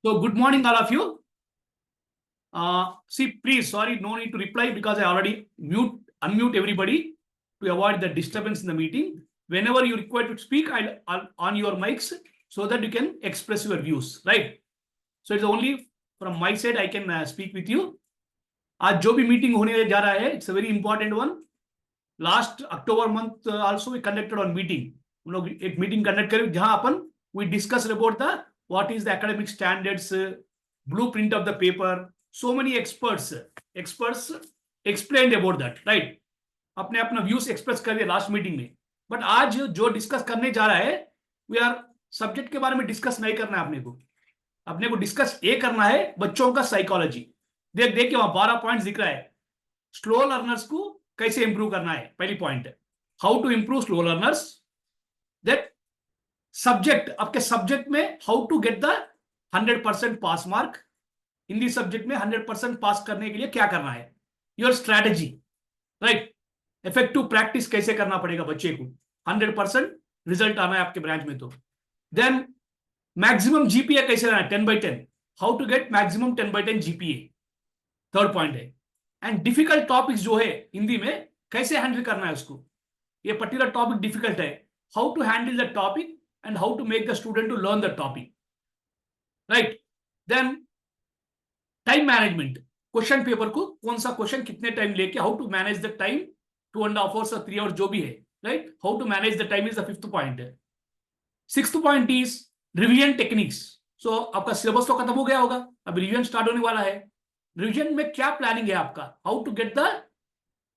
So good morning, all of you. See, please, sorry, no need to reply because I already unmute everybody to avoid the disturbance in the meeting. Whenever you require to speak, I'll on your mics so that you can express your views, right? So it's only from my side I can speak with you. आज जो भी meeting होने जा रहा है, it's a very important one. Last October month also we conducted on meeting. हम लोग एक मीटिंग कंडक्ट करें जहां अपन we discussed about the what is the academic standards, blueprint of the paper. So many experts explained about that, right? अपने अपना views express कर दिया last meeting में. बट आज जो डिस्कस करने जा रहा है, वी आर सब्जेक्ट के बारे में डिस्कस नहीं करना है. अपने को डिस्कस ये करना है बच्चों का साइकोलॉजी. देख के वहां 12 पॉइंट्स दिख रहा है. स्लो लर्नर्स को कैसे इंप्रूव करना है, पहली पॉइंट है how to improve slow learners. That subject, आपके सब्जेक्ट में how to get the 100% pass mark. Hindi subject में 100% पास करने के लिए क्या करना है, your strategy, right. Effective practice कैसे करना पड़ेगा बच्चे को, 100% रिजल्ट आना है आपके ब्रांच में. तो देन मैक्सिमम जीपीए कैसे रहना है, 10/10, how to get maximum 10/10 GPA, third point है. एंड डिफिकल्ट टॉपिक्स जो है हिंदी में कैसे हैंडल करना है उसको. ये पर्टिकुलर टॉपिक डिफिकल्ट है, how to handle the topic and how to make the student to learn the topic, right. Then time management, question paper को कौन सा क्वेश्चन कितने टाइम लेके, how to manage the time, 2.5 hours or 3 hours जो भी है, right. How to manage the time is the fifth point है. Sixth point is revision techniques. So आपका सिलेबस तो खत्म हो गया होगा, अब रिवीजन स्टार्ट होने वाला है. रिवीजन में क्या प्लानिंग है आपका, how to get the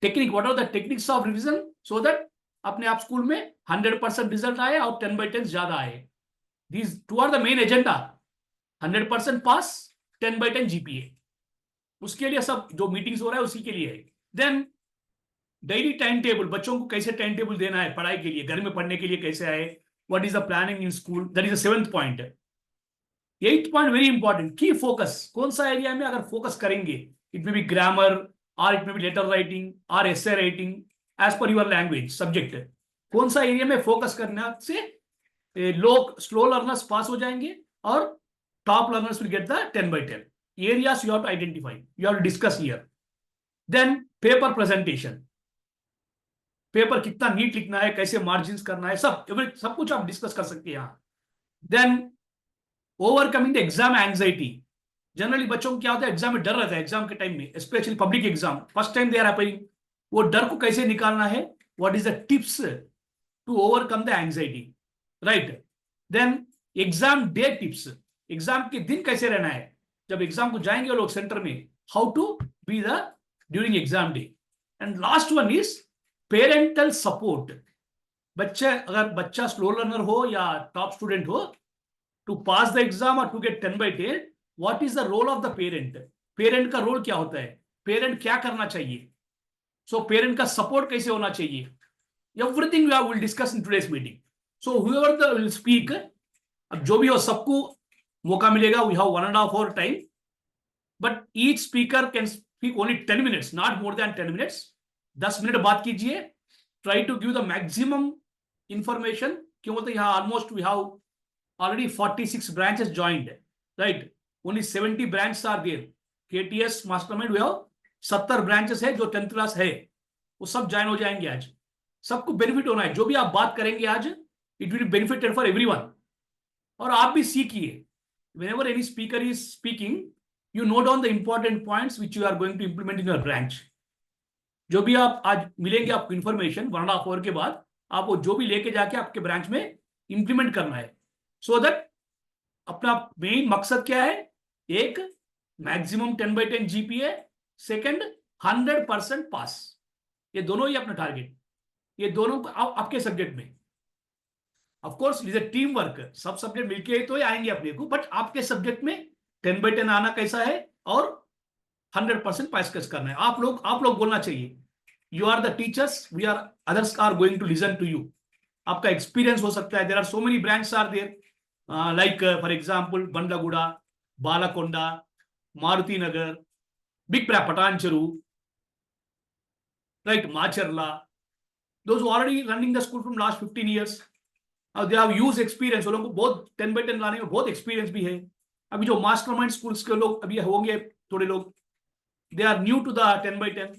technique, what are the techniques of revision, so that अपने आप स्कूल में 100% रिजल्ट आए और 10/10 ज्यादा आए. These two are the main agenda. 100% pass, 10/10 GPA, उसके लिए सब जो मीटिंग्स हो रहा है उसी के लिए है. देन डेली टाइम टेबल, बच्चों को कैसे टाइम टेबल देना है पढ़ाई के लिए, घर में पढ़ने के लिए कैसे आए, what is the planning in school, that is the 7th point. 8th point very important, key focus, कौन सा एरिया में अगर फोकस करेंगे, इट मे बी ग्रामर और it may be letter writing और essay writing as per your language subject, कौन सा area में फोकस करने से लोग स्लो लर्नर्स पास हो जाएंगे और top learners will get the 10/10. areas you have to identify, you have to discuss here. Then paper presentation, paper कितना नीट लिखना है, कैसे मार्जिन्स करना है, सब कुछ आप डिस्कस कर सकते हैं यहाँ. Then overcoming the exam anxiety. Generally बच्चों को क्या होता है, एग्जाम में डर रहता है, एग्जाम के टाइम में specially public exam first time they are happening, वो डर को कैसे निकालना है, what is the tips to overcome the anxiety, right. Then exam day tips, exam के दिन कैसे रहना है, जब एग्जाम को जाएंगे वो लोग सेंटर में, how to be the during exam day. And last one is parental support. अगर बच्चा स्लो लर्नर हो या टॉप स्टूडेंट हो, टू पास द एग्जाम और to get 10/10, what is the role of the parent. Parent का role क्या होता है, पेरेंट क्या करना चाहिए, सो पेरेंट का सपोर्ट कैसे होना चाहिए, everything we will discuss in today's meeting. So whoever the will speak, अब जो भी हो सबको मौका मिलेगा. We have 1.5 hour time, but each speaker can speak only 10 minutes, not more than 10 minutes. 10 minute बात कीजिए. Try to give the maximum information. क्यों बोलते यहाँ almost we have already 46 branches joined, right. Only 70 branches are there. KTS Mastermind we have 70 branches है, जो 10th class है वो सब ज्वाइन हो जाएंगे आज. सबको बेनिफिट होना है, जो भी आप बात करेंगे आज, it will benefited for everyone. और आप भी सीखिए. Whenever any speaker is speaking, you note down the important points which you are going to implement in your branch. जो भी आप आज मिलेंगे आपको इन्फॉर्मेशन 1.5 hour के बाद, आप वो जो भी लेके जाके आपके ब्रांच में इंप्लीमेंट करना है. सो दैट अपना मेन मकसद क्या है, एक मैक्सिमम 10/10 जीपीए, सेकंड 100% पास. ये दोनों ही अपना टारगेट, ये दोनों आपके सब्जेक्ट में. Of course is a team work, सब सब्जेक्ट मिलके तो ही आएंगे अपने को, बट आपके सब्जेक्ट में 10/10 आना कैसा है और 100% पास कैसे करना है. आप लोग बोलना चाहिए. You are the teachers, we are others are going to listen to you. आपका एक्सपीरियंस हो सकता है. There are so many branches are there, like for example Bandlaguda, Balakonda, Maruti Nagar, big Patancheru, right, Macherla. Those already running the school from last 15 years. They have use experience. वो लोगों को बहुत 10/10 लाने में बहुत एक्सपीरियंस भी है. अभी जो मास्टरमाइंड स्कूल्स के लोग अभी होंगे थोड़े लोग, they are new to the 10x10,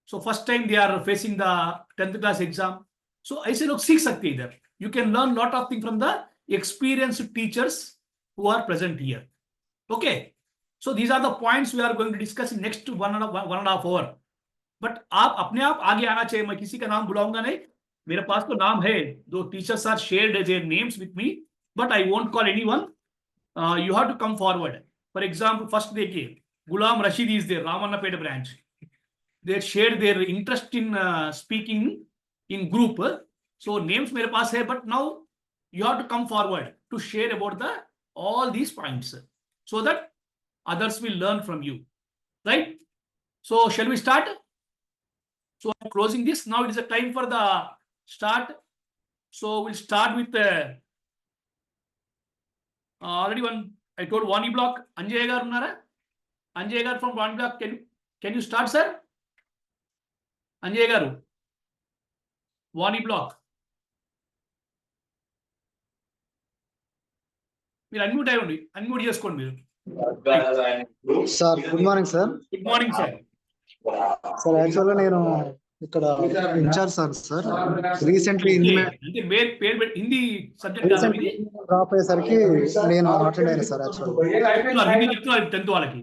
so first time they are facing the 10th class exam, so ऐसे लोग सीख सकते हैं इधर. You can learn lot of things from the experienced teachers who are present here. Okay, so these are the points we are going to discuss in next one and a half hour. But आप अपने आप आगे आना चाहिए. मैं किसी का नाम बुलाऊंगा नहीं. मेरे पास तो नाम है, दो teachers are shared their names with me, but I won't call anyone. You have to come forward. For example, first देखिए, Ghulam Rashid is there, Ramannapet branch. They shared their interest in speaking in group. So names मेरे पास है, but now you have to come forward to share about the all these points so that others will learn from you, right? So shall we start? So I'm closing this. Now it is a time for the start. So we'll start with already one. I told Wani block. Anjay Gar unnara? Anjay Gar from Wani block. Can you start, sir? Anjay Garu, Wani block. మీరు unmute అయ్యండి, unmute చేసుకోండి మీరు. Sir good morning sir. Good morning sir. Sir యాక్చువల్గా నేను ఇక్కడ incharge sir recently అంటే పేరు Hindi subject drop అయ్యేసరికి నేను అటెండ్ అయినా సార్. యాక్చువల్గా హిందీ చెప్తున్నారు 10th వాళ్ళకి.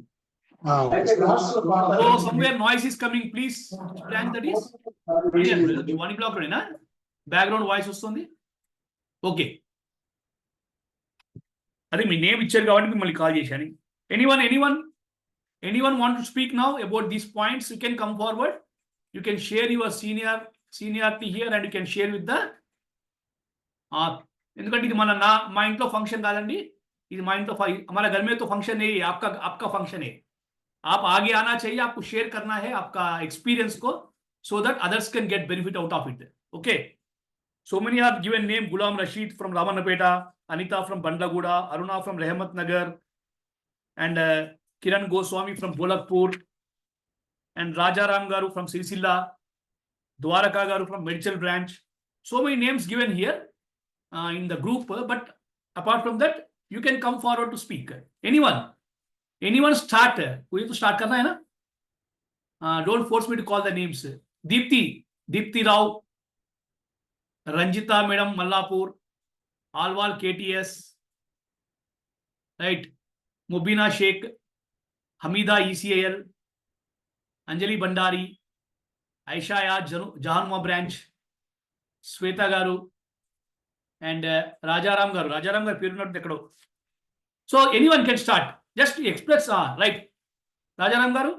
So somewhere noise is coming, please branch that is. Wani block లోనేనా బ్యాక్గ్రౌండ్ వాయిస్ వస్తుంది? ఓకే, అదే మీ నేమ్ ఇచ్చారు కాబట్టి మిమ్మల్ని కాల్ చేశాను. Anyone want to speak now about these points? You can come forward. You can share your seniority here and you can share with the, ఎందుకంటే ఇది మా ఇంట్లో ఫంక్షన్ కాదండి, ఇది మా ఇంట్లో हमारा घर में तो फंक्शन नहीं है, आपका फंक्शन है. आप आगे आना चाहिए, आपको शेयर करना है आपका एक्सपीरियंस को, so that others can get benefit out of it. Okay, so many have given name: Ghulam Rashid from Ramannapeta, Anita from Bandlaguda, Aruna from Rehmat Nagar, and Kiran Goswami from Bolakpur, and Rajaram Garu from Silsilla, Dwaraka Garu from Medical branch. So many names given here in the group, but apart from that you can come forward to speak. Anyone start? कोई तो start करना है ना? Don't force me to call the names. Deepti Rao, Ranjita Madam Mallapur, Alwal KTS, right? Mubina Sheikh, Hamida ECAL, Anjali Bandari, Aisha Yad Jahanwa branch, Sweta Garu, and Rajaram Garu. Rajaram Garu పేరు not ఎక్కడో. So anyone can start. Just express, right? Rajaram Garu,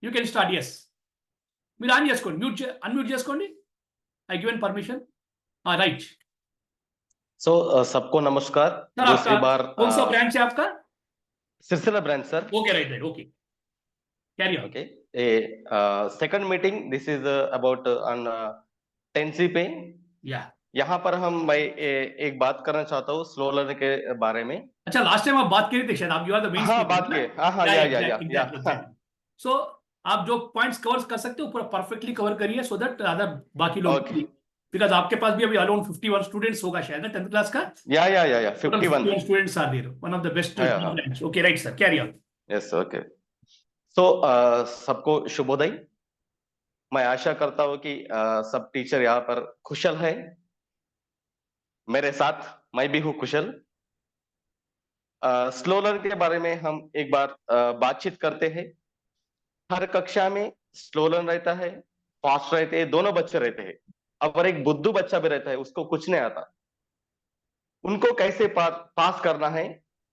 you can start. Yes, మీరు on చేసుకోండి, unmute చేసుకోండి. I given permission. Right. So सबको नमस्कार. दूसरी बार कौन सा ब्रांच है आपका? सिलसिला branch sir. Okay, right. Okay, carry on. Okay, second meeting. This is about on 10C पे. Yeah. यहाँ पर मैं एक बात करना चाहता हूँ स्लो लर्निंग के बारे में. अच्छा, लास्ट टाइम आप बात किए थे शायद, आप you are the main speaker. हाँ, बात किए. हाँ, या. सो आप जो पॉइंट्स कवर कर सकते हो पूरा परफेक्टली कवर करिए, सो दैट अदर बाकी लोग, बिकॉज़ आपके पास भी अभी अराउंड 51 स्टूडेंट्स होगा शायद ना 10th क्लास का. या 51 students are there, one of the best. Okay, right sir, carry on. Yes, okay. So सबको शुभोदय. मैं आशा करता हूँ कि सब टीचर यहाँ पर कुशल है. मेरे साथ मैं भी हूँ कुशल. स्लो लर्निंग के बारे में हम एक बार बातचीत करते हैं. हर कक्षा में स्लो लर्न रहता है, फास्ट रहते हैं, दोनों बच्चे रहते हैं. और एक बुद्धू बच्चा भी रहता है, उसको कुछ नहीं आता. उनको कैसे पास करना है,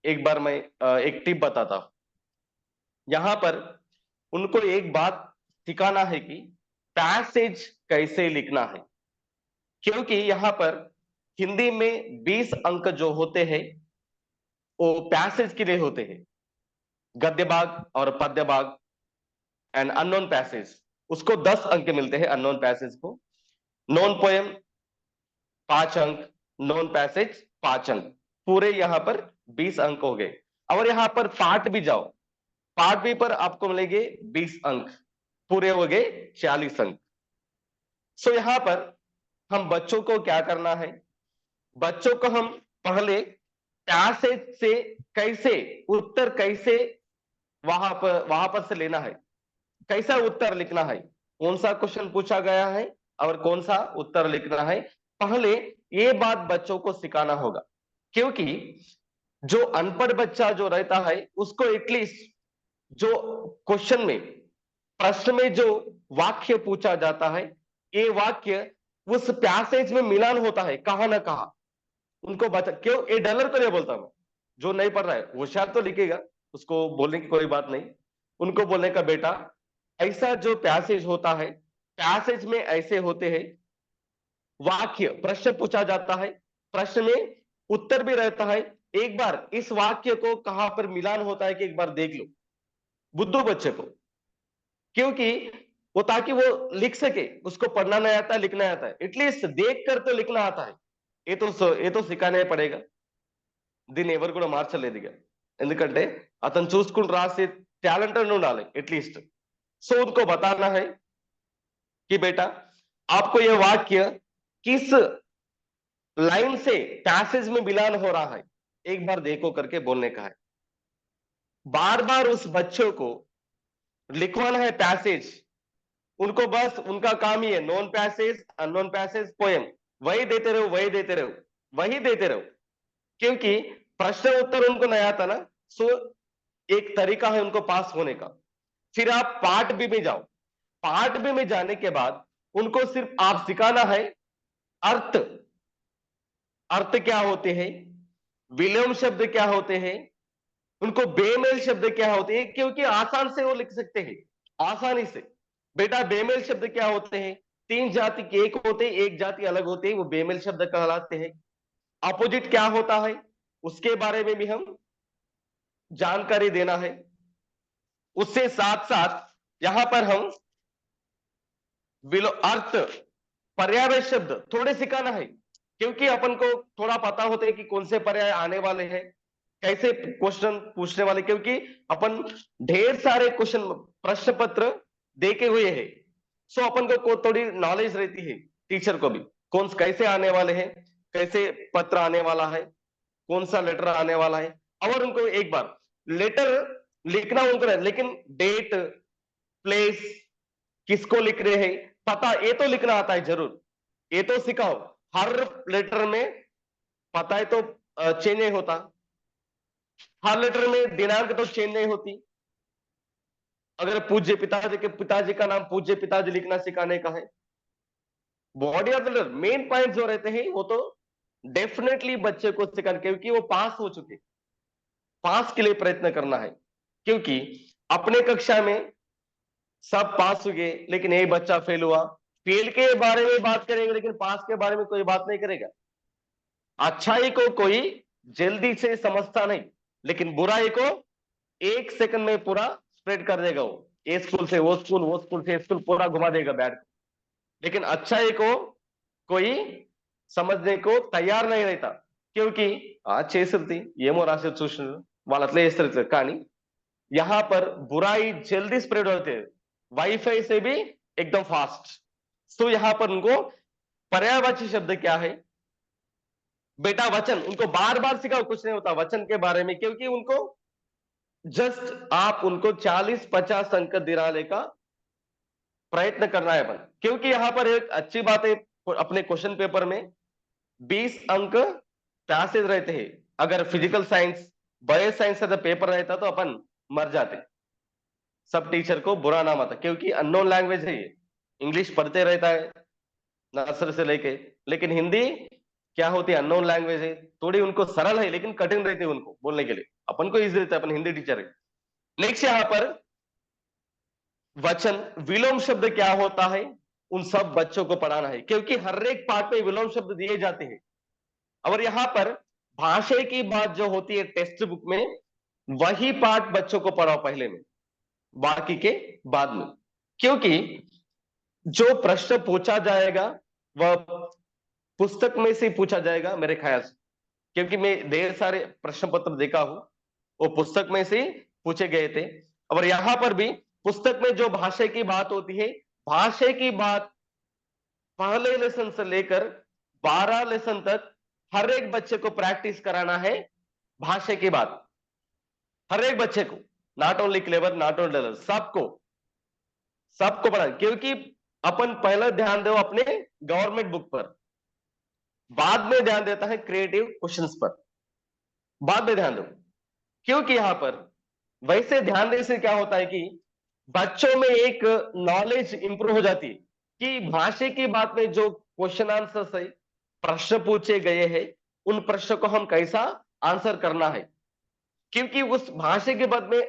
एक बार मैं एक टिप बताता हूं. यहाँ पर उनको एक बात सिखाना है कि पैसेज कैसे लिखना है, क्योंकि यहाँ पर हिंदी में 20 अंक जो होते हैं वो पैसेज के लिए होते हैं. गद्य भाग और पद्य भाग एंड अननोन पैसेज, उसको 10 अंक मिलते हैं अननोन पैसेज को. नॉन पोएम 5 अंक, नॉन पैसेज 5 अंक, पूरे यहाँ पर 20 अंक हो गए. और यहाँ पर पाठ भी जाओ, पाठ भी पर आपको मिलेंगे 20 अंक, पूरे हो गए 40 अंक. सो यहाँ पर हम बच्चों को क्या करना है, बच्चों को हम पहले पैसेज से कैसे उत्तर कैसे वहां पर से लेना है, कैसा उत्तर लिखना है, कौन सा क्वेश्चन पूछा गया है और कौन सा उत्तर लिखना है, पहले ये बात बच्चों को सिखाना होगा। क्योंकि जो अनपढ़ बच्चा जो रहता है उसको एटलीस्ट जो क्वेश्चन में, प्रश्न में जो वाक्य पूछा जाता है, ये वाक्य उस पैसेज में मिलान होता है कहां ना कहां। उनको बता क्यों, ये डलर को नहीं बोलता मैं, जो नहीं पढ़ रहा है होशियार तो लिखेगा, उसको बोलने की कोई बात नहीं। उनको बोलने का बेटा ऐसा जो पैसेज होता है, पैसेज में ऐसे होते हैं वाक्य, प्रश्न पूछा जाता है, प्रश्न में उत्तर भी रहता है, एक बार इस वाक्य को कहां पर मिलान होता है कि एक बार देख लो बुद्धू बच्चे को। क्योंकि वो ताकि वो लिख सके, उसको पढ़ना नहीं आता लिखना आता है, एटलीस्ट देख कर तो लिखना आता है, ये तो सिखाने पड़ेगा। దీన్ని ఎవరు కూడా మార్చలేదు ఇక, ఎందుకంటే అతను చూసుకుని రాసే టాలెంట్ అని ఉండాలి एटलीस्ट। सो उनको बताना है कि बेटा आपको ये वाक्य किस लाइन से पैसेज में मिलान हो रहा है, एक बार देखो करके बोलने का है। बार बार उस बच्चों को लिखवाना है पैसेज, उनको बस उनका काम ही है non passage, unknown passage, poem, वही देते रहो वही देते रहो वही देते रहो। क्योंकि प्रश्न उत्तर उनको नहीं आता ना, सो एक तरीका है उनको पास होने का। फिर आप पार्ट बी में जाओ, पार्ट बी में जाने के बाद उनको सिर्फ आप सिखाना है अर्थ, अर्थ क्या होते हैं, विलोम शब्द क्या होते हैं, उनको बेमेल शब्द क्या होते हैं, क्योंकि आसान से वो लिख सकते हैं आसानी से। बेटा बेमेल शब्द क्या होते हैं, तीन जाति के एक होते हैं, एक जाति अलग होते हैं, वो बेमेल शब्द कहलाते हैं। अपोजिट क्या होता है उसके बारे में भी हम जानकारी देना है। उससे साथ साथ यहां पर हम अर्थ, पर्याय शब्द थोड़े सिखाना है, क्योंकि अपन को थोड़ा पता होता है कि कौन से पर्याय आने वाले हैं, कैसे क्वेश्चन पूछने वाले, क्योंकि अपन ढेर सारे क्वेश्चन प्रश्न पत्र देखे हुए हैं। सो अपन को थोड़ी नॉलेज रहती है, टीचर को भी कौन कैसे आने वाले हैं, कैसे पत्र आने वाला है, कौन सा लेटर आने वाला है। और उनको एक बार लेटर लिखना उनको नहीं, लेकिन डेट, प्लेस, किसको लिख रहे हैं पता, ये तो लिखना आता है जरूर, ये तो सिखाओ। हर लेटर में पता है तो चेंज नहीं होता, हर लेटर में दिनांक तो चेंज नहीं होती। अगर पूज्य पिताजी के पिताजी का नाम पूज्य पिताजी लिखना सिखाने का है, body of the letter main point जो रहते हैं वो तो डेफिनेटली बच्चे को सिखाना, क्योंकि वो पास हो चुके, पास के लिए प्रयत्न करना है। क्योंकि अपने कक्षा में सब पास हो गए लेकिन एक बच्चा फेल हुआ, फेल के बारे में बात करेंगे लेकिन पास के बारे में कोई बात नहीं करेगा। अच्छाई को कोई जल्दी से समझता नहीं, लेकिन बुराई को एक सेकंड में पूरा स्प्रेड कर देगा। वो ये स्कूल से वो स्कूल, वो स्कूल से स्कूल पूरा घुमा देगा बैठ को, लेकिन अच्छाई को कोई समझने को तैयार नहीं रहता। क्योंकि आज చేసిర్ది ఏమో రాసి చూస్తున్నారు వాళ్ళు అట్లా చేస్తారు, కానీ यहां पर बुराई जल्दी स्प्रेड होते हैं, वाईफाई से भी एकदम फास्ट। तो यहां पर उनको पर्यायवाची शब्द क्या है, बेटा वचन उनको बार बार सिखाओ, कुछ नहीं होता वचन के बारे में, क्योंकि उनको जस्ट आप उनको 40-50 अंक दिलाने का प्रयत्न करना है अपन। क्योंकि यहां पर एक अच्छी बात है, अपने क्वेश्चन पेपर में 20 अंक पैसेज रहते हैं। अगर फिजिकल साइंस, बायो साइंस का पेपर रहता तो अपन मर जाते, सब टीचर को बुरा नाम आता, क्योंकि अननोन लैंग्वेज है ये, इंग्लिश पढ़ते रहता है नर्सरी से लेके, लेकिन हिंदी क्या होती है अननोन लैंग्वेज है, थोड़ी उनको सरल है लेकिन कठिन रहती है उनको बोलने के लिए, अपन को इजी रहता है, अपन हिंदी टीचर है। नेक्स्ट यहां पर वचन, विलोम शब्द क्या होता है, उन सब बच्चों को पढ़ाना है, क्योंकि हर एक पार्ट में विलोम शब्द दिए जाते हैं। और यहां पर भाषा की बात जो होती है टेक्स्ट बुक में, वही पार्ट बच्चों को पढ़ाओ पहले में, बाकी के बाद में। क्योंकि जो प्रश्न पूछा जाएगा वह पुस्तक में से पूछा जाएगा मेरे ख्याल से, क्योंकि मैं ढेर सारे प्रश्न पत्र देखा हूं, वो पुस्तक में से पूछे गए थे। और यहां पर भी पुस्तक में जो भाषा की बात होती है, भाषा की बात पहले लेसन से लेकर 12 लेसन तक हर एक बच्चे को प्रैक्टिस कराना है, भाषा की बात हर एक बच्चे को, not only clever, not only dollar, सबको पढ़ा, क्योंकि अपन पहले ध्यान दो अपने गवर्नमेंट बुक पर, बाद में ध्यान देता है क्रिएटिव क्वेश्चंस पर, बाद में ध्यान दो। क्योंकि यहां पर वैसे ध्यान देने से क्या होता है कि बच्चों में एक नॉलेज इंप्रूव हो जाती है कि भाषा की बात में जो क्वेश्चन आंसर से प्रश्न पूछे गए हैं उन प्रश्न को हम कैसा आंसर करना है, क्योंकि उस भाषा के बाद में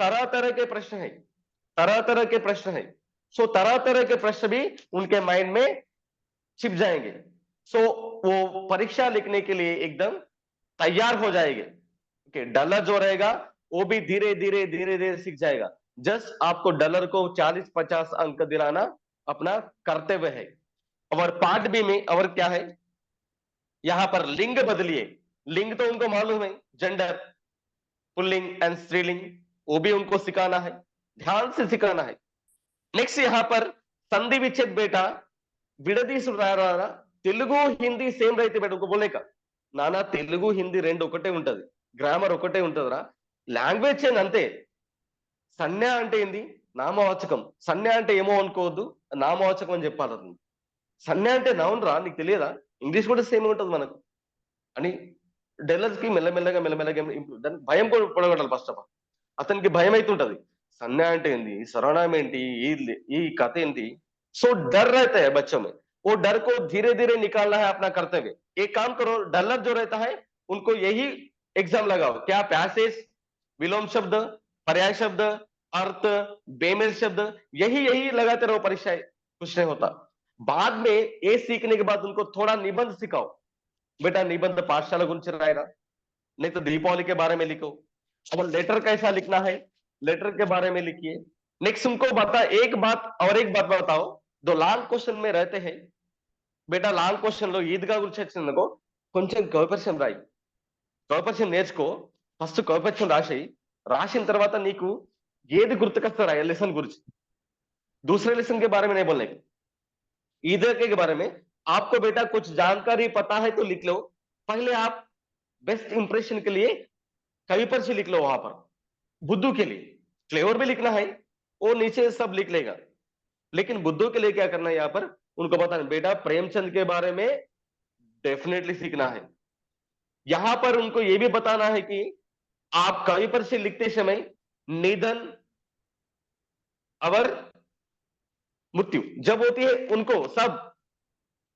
तरह तरह के प्रश्न है, तरह तरह के प्रश्न है। सो तरह तरह के प्रश्न भी उनके माइंड में छिप जाएंगे। सो वो परीक्षा लिखने के लिए एकदम तैयार हो जाएंगे। ओके, डलर जो रहेगा वो भी धीरे धीरे धीरे धीरे सीख जाएगा। जस्ट आपको डलर को 40-50 अंक दिलाना अपना कर्तव्य है। और पार्ट बी में और क्या है, यहां पर लिंग बदलिए। लिंग तो उनको मालूम है, जेंडर, पुल्लिंग एंड स्त्रीलिंग, वो भी उनको सिखाना है, ध्यान से सिखाना है। नेक्स्ट यहां पर संधि विच्छेद बेटा విడదీసురారా తెలుగు హిందీ సేమ్ రైతే బేట ఇంకో బోలేక నానా తెలుగు హిందీ రెండు ఒకటే ఉంటది, గ్రామర్ ఒకటే ఉంటదిరా, లాంగ్వేజ్ చేంజ్ అంతే. సంజ్ఞ అంటే ఏంది, నామవాచకం. సంజ్ఞ అంటే ఏమో అనుకోవద్దు, నామవాచకం అని చెప్పాలి. అతను సంజ్ఞ అంటే నౌన్ రా, నీకు తెలియదా? ఇంగ్లీష్ కూడా సేమ్ ఉంటుంది మనకు అని డెల్లర్స్ కి మెల్లమెల్లగా దాని భయం కూడా పొడగొట్టాలి. ఫస్ట్ ఆఫ్ ఆల్ అతనికి భయం అవుతుంటది, సంజ్ఞ అంటే ఏంది, సర్వనామం ఏంటి, ఈ కథ ఏంటి. सो डर रहता है बच्चों में, वो डर को धीरे धीरे निकालना है अपना कर्तव्य. एक काम करो, डलर जो रहता है उनको यही एग्जाम लगाओ, क्या पैसेज, विलोम शब्द, पर्याय शब्द, अर्थ, बेमेल शब्द, यही लगाते रहो, परीक्षा कुछ नहीं होता. बाद में ये सीखने के बाद उनको थोड़ा निबंध सिखाओ. बेटा निबंध पाठशाला गुరించి रायरा, नहीं तो दीपावली के बारे में लिखो. अब लेटर कैसा लिखना है, लेटर के बारे में लिखिए. नेक्स्ट उनको बता, एक बात बताओ, दो లాంగ్ క్వశ్చన్ में रहते हैं बेटा, లాంగ్ క్వశ్చన్ లో ఈద్గా గురించి వచ్చిందనుకో కొంచెం కవిపరిచయం రాయి, కవిపరిచయం నేర్చుకో. ఫస్ట్ కవిపరిచయం రాసిన తర్వాత నీకు ఏది గుర్తుకొస్తా రాయి లెసన్ గురించి. दूसरे लेसन के बारे में नहीं बोलने, ईदर के बारे में आपको बेटा कुछ जानकारी पता है तो लिख लो. पहले आप बेस्ट इंप्रेशन के लिए कविपरिचय लिख लो, वहां पर बुद्धू के लिए क्लेवर भी लिखना है, वो नीचे सब लिख लेगा. लेकिन बुद्धू के लिए क्या करना है, यहां पर उनको बताना, बेटा प्रेमचंद के बारे में डेफिनेटली सीखना है. यहां पर उनको यह भी बताना है कि आप कवि पर से लिखते समय निधन और मृत्यु जब होती है उनको सब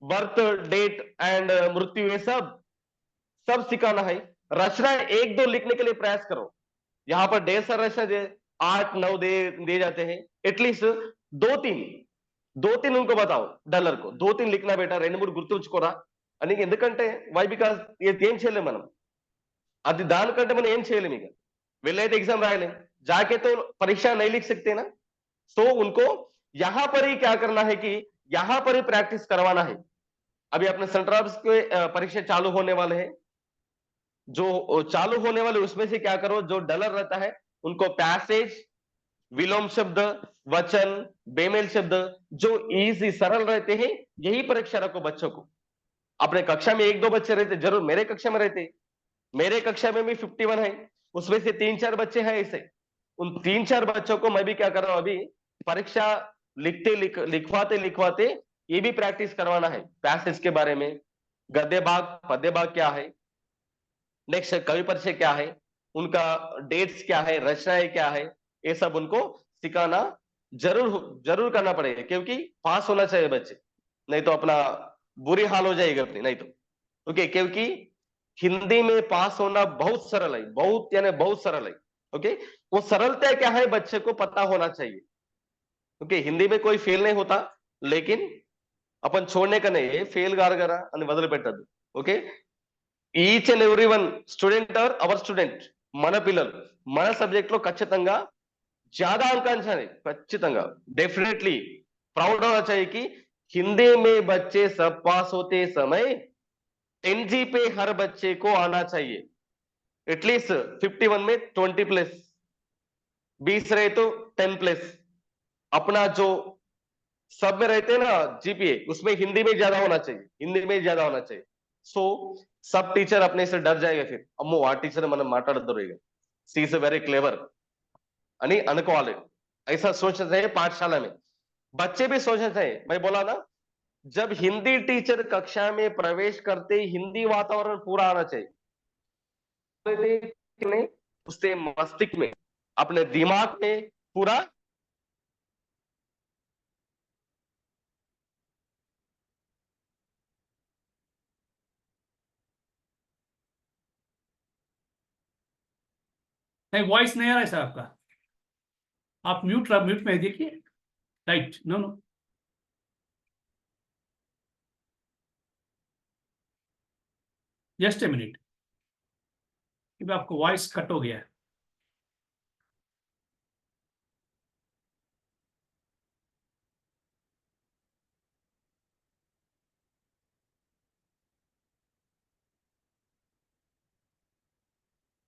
बर्थ डेट एंड मृत्यु ये सब सिखाना है. रचना 1-2 लिखने के लिए प्रयास करो. यहां पर ढेर सारा रचना 8-9 दे जाते हैं, एटलीस्ट 2-3 उनको बताओ. डलर को 2-3 लिखना बेटा, 2-3 గుర్తుంచుకోరా అని. ఎందుకంటే వై బికాజ్ ఏం చేయలేం మనం, అది దానికంటే మనం ఏం చేయలేం. ఇక వెళ్ళైతే ఎగ్జామ్ రాయలేం, जाके तो परीक्षा नहीं लिख सकते ना. तो उनको यहां पर ही क्या करना है कि यहां पर ही प्रैक्टिस करवाना है. अभी अपने सेंट्रल के परीक्षा चालू होने वाले हैं, जो चालू होने वाले उसमें से क्या करो, जो डलर रहता है उनको पैसेज, विलोम शब्द, वचन, बेमेल शब्द जो इजी सरल रहते हैं यही परीक्षा रखो बच्चों को. अपने कक्षा में 1-2 बच्चे रहते, जरूर मेरे कक्षा में रहते, मेरे कक्षा में भी 51 है, उसमें से 3-4 बच्चे हैं ऐसे. उन 3-4 बच्चों को मैं भी क्या कर रहा हूं, अभी परीक्षा लिखवाते ये भी प्रैक्टिस करवाना है. पैसेज के बारे में, गद्य भाग पद्य भाग क्या है, नेक्स्ट कवि परिचय क्या है, उनका डेट्स क्या है, रचनाएं क्या है, ये सब उनको सिखाना जरूर करना पड़ेगा. क्योंकि पास होना चाहिए बच्चे, नहीं तो अपना बुरी हाल हो जाएगी अपनी, नहीं तो. ओके, क्योंकि हिंदी में पास होना बहुत सरल है, बहुत यानी बहुत सरल है. ओके, वो सरलता क्या है बच्चे को पता होना चाहिए. ओके, हिंदी में कोई फेल नहीं होता, लेकिन अपन छोड़ने का नहीं है, फेल गारगरा అని వదిలిపెట్టద్దు. Okay, each and every one student are our student, మన పిల్లలు మన సబ్జెక్ట్ లో ఖచ్చితంగా ज्यादा आकांक्षा खचिతంగా डेफिनेटली प्राउड होना चाहिए कि हिंदी में बच्चे सब पास होते समय 10G पे हर बच्चे को आना चाहिए. एटलीस्ट 51 में 20+, 20 रहे तो 10+. अपना जो सब में रहते हैं ना जीपीए, उसमें हिंदी में ज्यादा होना चाहिए, हिंदी में ज्यादा होना चाहिए. सो सब टीचर अपने से डर जाएगा फिर अम्मो आ टीचर मन माटाड़ेगा शी इज वेरी क्लेवर అని అనుకోవాలి ऐसा सोचना चाहिए पाठशाला में बच्चे भी सोचना चाहिए मैं बोला ना जब हिंदी टीचर कक्षा में प्रवेश करते ही हिंदी वातावरण पूरा आना चाहिए नहीं उससे मस्तिष्क में अपने दिमाग में पूरा नहीं, वॉइस नहीं आ रहा है सर आपका, आप म्यूट में देखिए, right, no no, just a minute, आपको वॉइस कट हो गया है।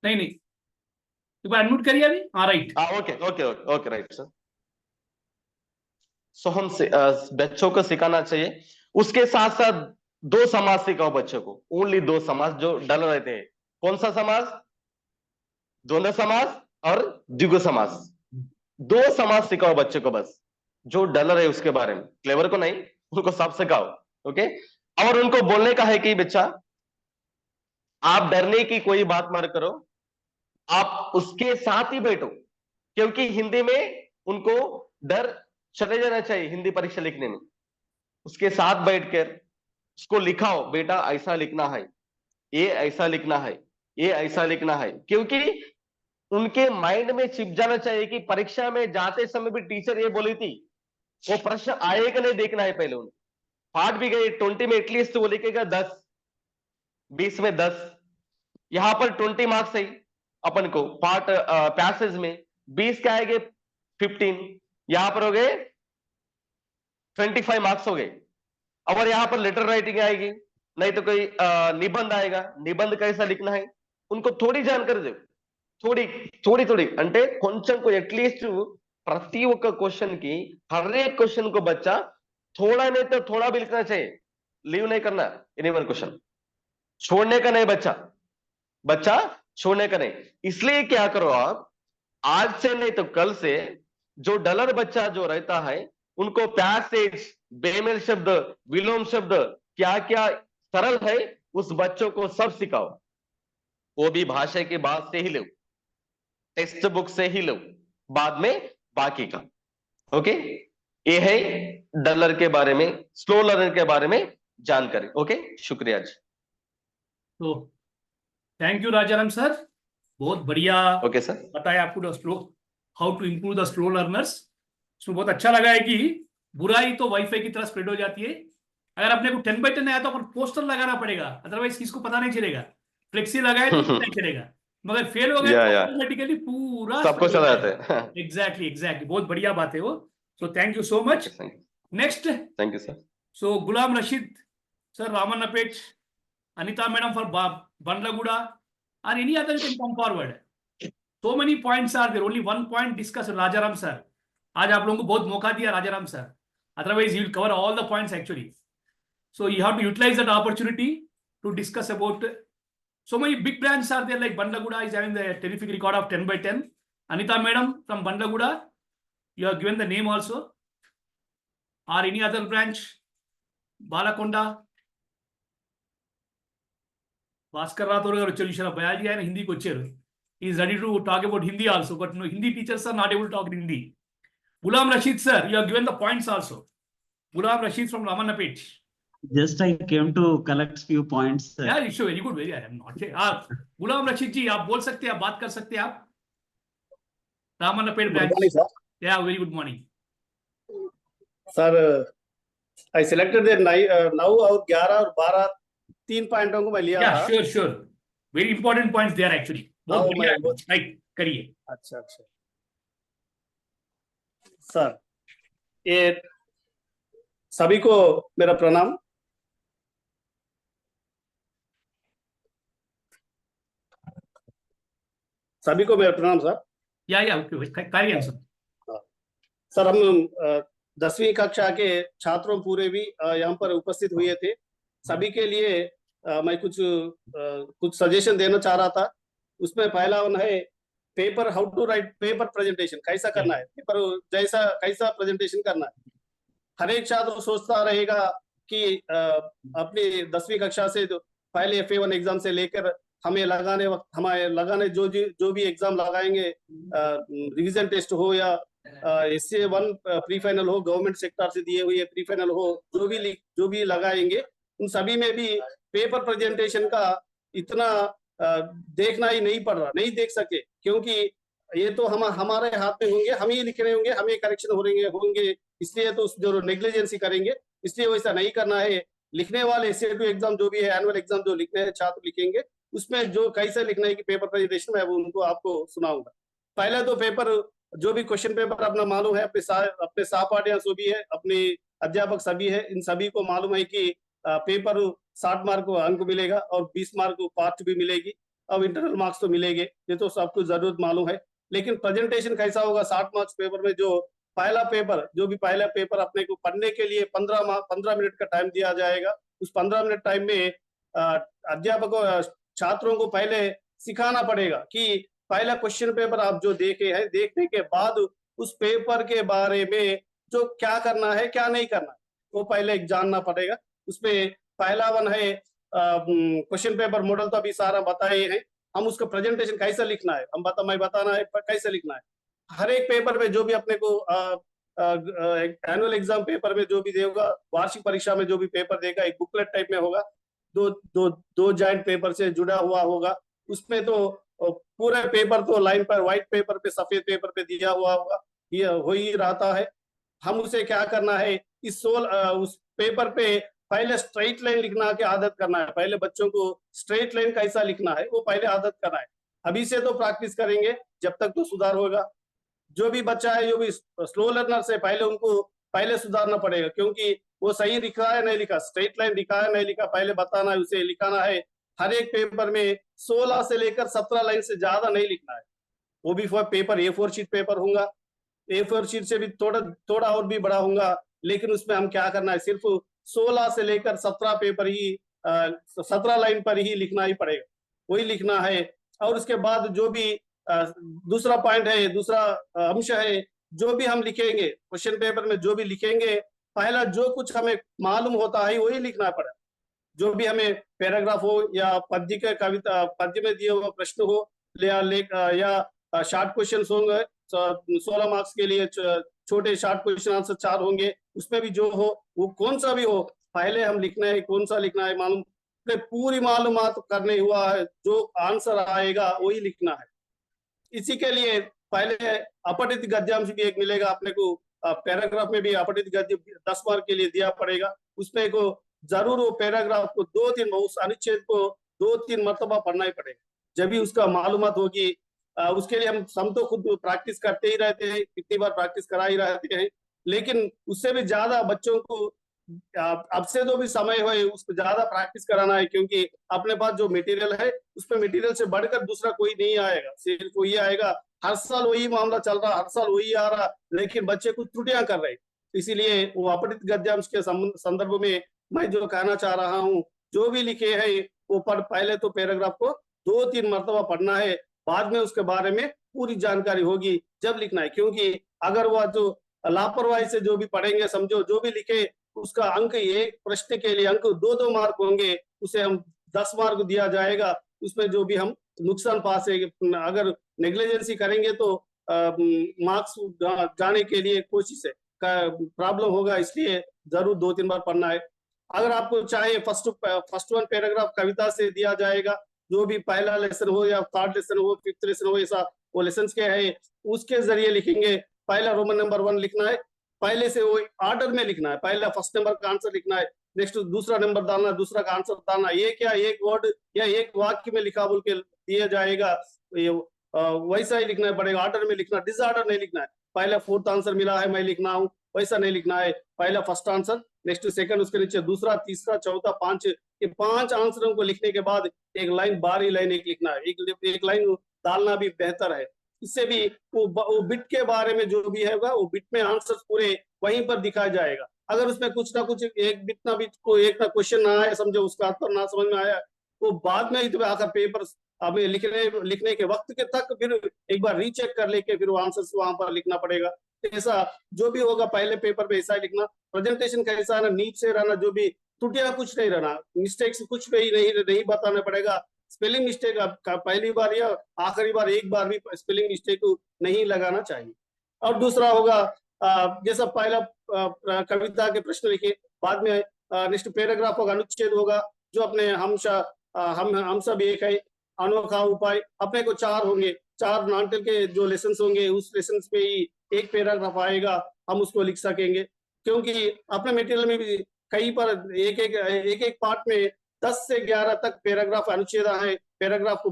नहीं नहीं, एक बार अनम्यूट करिए अभी, हाँ right. Okay okay okay okay right sir. So हम बच्चों को सिखाना चाहिए, उसके साथ साथ दो समाज सिखाओ बच्चों को, ओनली दो समाज जो डल रहते हैं। कौन सा समाज? द्वंद्व समाज और द्विगु समाज, दो समाज सिखाओ बच्चों को बस, जो डलर है उसके बारे में, क्लेवर को नहीं, उनको सब सिखाओ। ओके, और उनको बोलने का है कि बच्चा आप डरने की कोई बात मत करो, आप उसके साथ ही बैठो, क्योंकि हिंदी में उनको डर चले जाना चाहिए। हिंदी परीक्षा लिखने में उसके साथ बैठकर उसको लिखाओ, बेटा ऐसा लिखना है, ये ऐसा लिखना है, ये ऐसा लिखना है, क्योंकि उनके माइंड में चिप जाना चाहिए कि परीक्षा में जाते समय भी टीचर ये बोली थी, वो प्रश्न आएगा नहीं देखना है पहले उन्हें। पाठ भी गए 20 में एटलीस्ट वो लिखेगा 10, 20 में 10, यहां पर 20 मार्क्स है अपन को पार्ट पैसेज में, 20 क्या आएंगे 15, यहां पर हो गए 25 मार्क्स हो गए। और यहां पर लेटर राइटिंग आएगी, नहीं तो कोई निबंध आएगा, निबंध कैसा लिखना है उनको थोड़ी जानकारी दो, थोड़ी थोड़ी थोड़ी అంటే కొంచెం एटलीस्ट प्रति ఒక్క क्वेश्चन की हर एक क्वेश्चन को बच्चा थोड़ा नहीं तो थोड़ा भी लिखना चाहिए, लीव नहीं करना एनी वन क्वेश्चन, छोड़ने का नहीं बच्चा, बच्चा छोड़ने का नहीं। इसलिए क्या करो आप, आज से नहीं तो कल से जो डलर बच्चा जो रहता है उनको पैसेज, बेमेल शब्द, विलोम शब्द क्या क्या सरल है उस बच्चों को सब सिखाओ, वो भी भाषा के बाद से ही लो, टेक्स्ट बुक से ही लो, बाद में बाकी का। ओके, ये है डलर के बारे में, स्लो लर्नर के बारे में जानकारी। ओके, शुक्रिया जी। तो थैंक यू राजाराम सर, बहुत बढ़िया ओके सर, बताया आपको slow, how to improve the slow learners. इसमें बहुत अच्छा लगा है कि बुराई तो वाईफाई की तरह स्प्रेड हो जाती है। अगर अपने को 10/10 आया तो अपन पोस्टर लगाना पड़ेगा, अदरवाइज किसको पता नहीं चलेगा, फ्लेक्सी लगाए तो नहीं चलेगा, मगर फेल हो गए तो ऑटोमेटिकली पूरा सबको चला जाता है। एग्जैक्टली एग्जैक्टली, बहुत बढ़िया बात है वो। So thank you so much. Next, thank you sir. So Ghulam Rashid sir, Ramannapet, Anita madam for Bandlaguda, or any other you can come forward. So many points are there. Only one point discuss Rajaram sir. आज आप लोगों को बहुत मौका दिया Rajaram sir. Otherwise, you will cover all the points actually. So you have to utilize that opportunity to discuss about. So many big brands are there, like Bandlaguda is having the terrific record of 10/10. Anita madam from Bandlaguda, you have given the name also. Or any other branch, Balakonda. Bhaskar Rathod గారు వచ్చారు చూసారా, biology ఆయన హిందీకి వచ్చారు. Is ready to talk about Hindi also, but no Hindi teachers are not able to talk in Hindi. Ghulam Rashid sir, you have given the points also. Ghulam Rashid from Ramannapet. Just I came to collect few points. Yeah, you show very good, very. I am not. Ghulam Rashid ji, आप बोल सकते हैं, आप बात कर सकते हैं आप. Ramannapet branch. Good morning, sir. Yeah, very good morning. Sir, I selected the 9 और 11 और 12 3 पॉइंटों को मैं लिया Yeah, था। sure, sure. Very important points there actually. बहुत बढ़िया, right, करिए. अच्छा अच्छा सर, ये सभी को मेरा प्रणाम। सभी को मेरा प्रणाम sir. Yeah, okay, carry on sir. Sir, हम 10वीं कक्षा के छात्रों पूरे भी यहाँ पर उपस्थित हुए थे। सभी के लिए मैं कुछ सजेशन देना चाह रहा था। उसमें पहला वन है paper, how to write paper presentation, कैसा करना है पेपर, जैसा कैसा प्रेजेंटेशन करना है। हर एक छात्र सोचता रहेगा कि अपनी 10वीं कक्षा से जो पहले FA1 एग्जाम से लेकर हमें लगाने जो भी एग्जाम लगाएंगे, रिवीजन टेस्ट हो या SCA1 प्री फाइनल हो, गवर्नमेंट सेक्टर से दिए हुए प्री फाइनल हो, जो भी लगाएंगे उन सभी में भी पेपर प्रेजेंटेशन का इतना देखना ही नहीं पड़ रहा, नहीं देख सके, क्योंकि ये तो हमारे हाथ में होंगे, हम ही लिख रहे होंगे, हम ही करेक्शन होंगे, इसलिए तो जो नेग्लिजेंसी करेंगे, इसलिए वैसा नहीं करना है। लिखने वाले SCA2 एग्जाम जो भी है, एनुअल एग्जाम जो लिखने हैं छात्र लिखेंगे, उसमें जो कैसे लिखना है कि पेपर प्रेजेंटेशन में उनको आपको सुनाऊंगा। पहले तो पेपर जो भी क्वेश्चन पेपर अपना मालूम है, अपने सहपाठियों जो भी है, अपने अध्यापक सभी है, इन सभी को मालूम है कि पेपर 60 मार्क को अंक मिलेगा और 20 मार्क को पार्ट भी मिलेगी और इंटरनल मार्क्स तो मिलेंगे, ये तो सबको जरूरत मालूम है। लेकिन प्रेजेंटेशन कैसा होगा 60 मार्क्स पेपर में, जो पहला पेपर अपने को पढ़ने के लिए 15 मिनट का टाइम दिया जाएगा। उस 15 मिनट टाइम में अध्यापकों छात्रों को पहले सिखाना पड़ेगा कि पहला क्वेश्चन पेपर आप जो देखे हैं, देखने के बाद उस पेपर के बारे में जो क्या करना है क्या नहीं करना है वो पहले जानना पड़ेगा। उसमें पहला वन है क्वेश्चन पेपर मॉडल, तो अभी सारा बताए हैं। हम उसका प्रेजेंटेशन कैसे लिखना है मैं बताना है कैसे लिखना है। हर एक पेपर में जो भी अपने को एनुअल एग्जाम पेपर में जो भी देगा, वार्षिक परीक्षा में जो भी पेपर देगा, एक बुकलेट टाइप में होगा, दो जॉइंट पेपर से जुड़ा हुआ होगा। उसमें तो पूरे पेपर तो लाइन पर व्हाइट पेपर पे, सफेद पेपर पे दिया हुआ होगा, ये हो ही रहता है। हम उसे क्या करना है, उस पेपर पे पहले स्ट्रेट लाइन लिखना की आदत करना है। पहले बच्चों को स्ट्रेट लाइन कैसा लिखना है वो पहले आदत करना है। अभी से तो प्रैक्टिस करेंगे, जब तक तो सुधार होगा। जो भी बच्चा है, जो भी स्लो लर्नर से उनको पहले सुधारना पड़ेगा, क्योंकि वो सही लिखा है नहीं लिखा, स्ट्रेट लाइन लिखा है नहीं लिखा, पहले बताना है, उसे लिखाना है। हर एक पेपर में 16 से लेकर 17 लाइन से ज्यादा नहीं लिखना है। वो भी पेपर A4 शीट पेपर होगा, A4 शीट से भी थोड़ा और भी बड़ा होगा, लेकिन उसमें हम क्या करना है, सिर्फ 16 से लेकर 17 पेपर ही 17 लाइन पर ही लिखना ही पड़ेगा, वही लिखना है। और उसके बाद जो भी दूसरा पॉइंट है, दूसरा अंश है, जो भी हम लिखेंगे क्वेश्चन पेपर में, जो भी लिखेंगे पहला जो कुछ हमें मालूम होता है वही लिखना पड़ेगा। जो भी हमें पैराग्राफ हो या पद्य के कविता, पद्य में दिए हुए प्रश्न हो या शॉर्ट क्वेश्चन होंगे 16 मार्क्स के लिए, छोटे शॉर्ट क्वेश्चन आंसर 4 होंगे, उसमें भी जो हो वो कौन सा भी हो, पहले हम लिखना है कौन सा लिखना है, मालूम पूरी मालूमात करने हुआ है, जो आंसर आएगा वही लिखना है। इसी के लिए पहले अपठित गद्यांश भी एक मिलेगा अपने को, पैराग्राफ में भी अपठित गद्य 10 मार्क के लिए दिया पड़ेगा। उसमें को जरूर वो पैराग्राफ को 2-3 उस अनुच्छेद को 2-3 मरतबा पढ़ना ही पड़ेगा, जब भी उसका मालूमात होगी। उसके लिए हम तो खुद प्रैक्टिस करते ही रहते हैं, कितनी बार प्रैक्टिस करा ही रहते हैं, लेकिन उससे भी ज्यादा बच्चों को अब से जो भी समय हो उसको ज्यादा प्रैक्टिस कराना है, क्योंकि अपने पास जो मटेरियल है उसमें मटेरियल से बढ़कर दूसरा कोई नहीं आएगा, सिर्फ वही आएगा। हर साल वही मामला चल रहा, हर साल वही आ रहा, लेकिन बच्चे कुछ त्रुटियां कर रहे। इसीलिए वो अपठित गद्यांश के संदर्भ में मैं जो कहना चाह रहा हूँ, जो भी लिखे है वो पहले तो पैराग्राफ को 2-3 मरतबा पढ़ना है, बाद में उसके बारे में पूरी जानकारी होगी जब लिखना है। क्योंकि अगर वह जो लापरवाही से जो भी पढ़ेंगे, समझो जो भी लिखे उसका अंक, एक प्रश्न के लिए अंक 2-2 मार्क होंगे, उसे हम 10 मार्क दिया जाएगा। उसमें जो भी हम नुकसान पास है, अगर नेग्लिजेंसी करेंगे तो मार्क्स जाने के लिए कोशिश है, प्रॉब्लम होगा। इसलिए जरूर 2-3 बार पढ़ना है। अगर आपको चाहे फर्स्ट वन पैराग्राफ कविता से दिया जाएगा, जो भी पहला लेसन हो या 3rd लेसन हो, 5th लेसन हो, ऐसा वो लेसन के है, उसके जरिए लिखेंगे। पहला रोमन नंबर 1 लिखना है, पहले से वो ऑर्डर में लिखना है, पहला फर्स्ट नंबर का आंसर लिखना है, नेक्स्ट दूसरा नंबर डालना, दूसरा का आंसर डालना। ये क्या एक वर्ड या एक वाक्य में लिखा बोल के दिया जाएगा, वैसा ही लिखना पड़ेगा, ऑर्डर में लिखना, डिसऑर्डर नहीं लिखना है। पहला 4th आंसर मिला है मैं लिखना हूँ, वैसा नहीं लिखना है। पहला फर्स्ट आंसर, नेक्स्ट सेकंड, उसके नीचे दूसरा, तीसरा, चौथा, 5, ये 5 आंसरों को लिखने के बाद एक लाइन, बारी लाइन एक लिखना है, एक लाइन डालना भी बेहतर है। इससे भी वो बिट के बारे में जो भी है वो बिट में आंसर पूरे वहीं पर दिखाया जाएगा। अगर उसमें कुछ ना कुछ एक बितना भी कोई एक ना क्वेश्चन ना आया, समझो उसका आंसर ना समझ में आया, वो बाद में ही तुम्हें आकर पेपर हमें लिखने के वक्त के तक फिर एक बार रीचेक कर लेके फिर वो आंसर वहां पर लिखना पड़ेगा। ऐसा जो भी होगा पहले पेपर पे ऐसा ही लिखना। प्रेजेंटेशन कैसा है ना, नीट से रहना, जो भी त्रुटियां कुछ नहीं रहना, मिस्टेक्स कुछ भी नहीं बताना पड़ेगा। स्पेलिंग मिस्टेक आपका पहली बार या आखिरी बार एक बार भी स्पेलिंग मिस्टेक नहीं लगाना चाहिए। और दूसरा होगा जैसा पहला कविता के प्रश्न लिखे, बाद में नेक्स्ट पैराग्राफ होगा, अनुच्छेद होगा, जो अपने हम सब एक है, अनोखा उपाय, अपने को 4 होंगे, 4 नाट्य के जो लेसन होंगे उस लेसन पे ही एक पैराग्राफ आएगा, हम उसको लिख सकेंगे। क्योंकि अपने मटेरियल में भी कहीं पर एक पार्ट में 10 से 11 तक पैराग्राफ अनुच्छेद है। पैराग्राफ को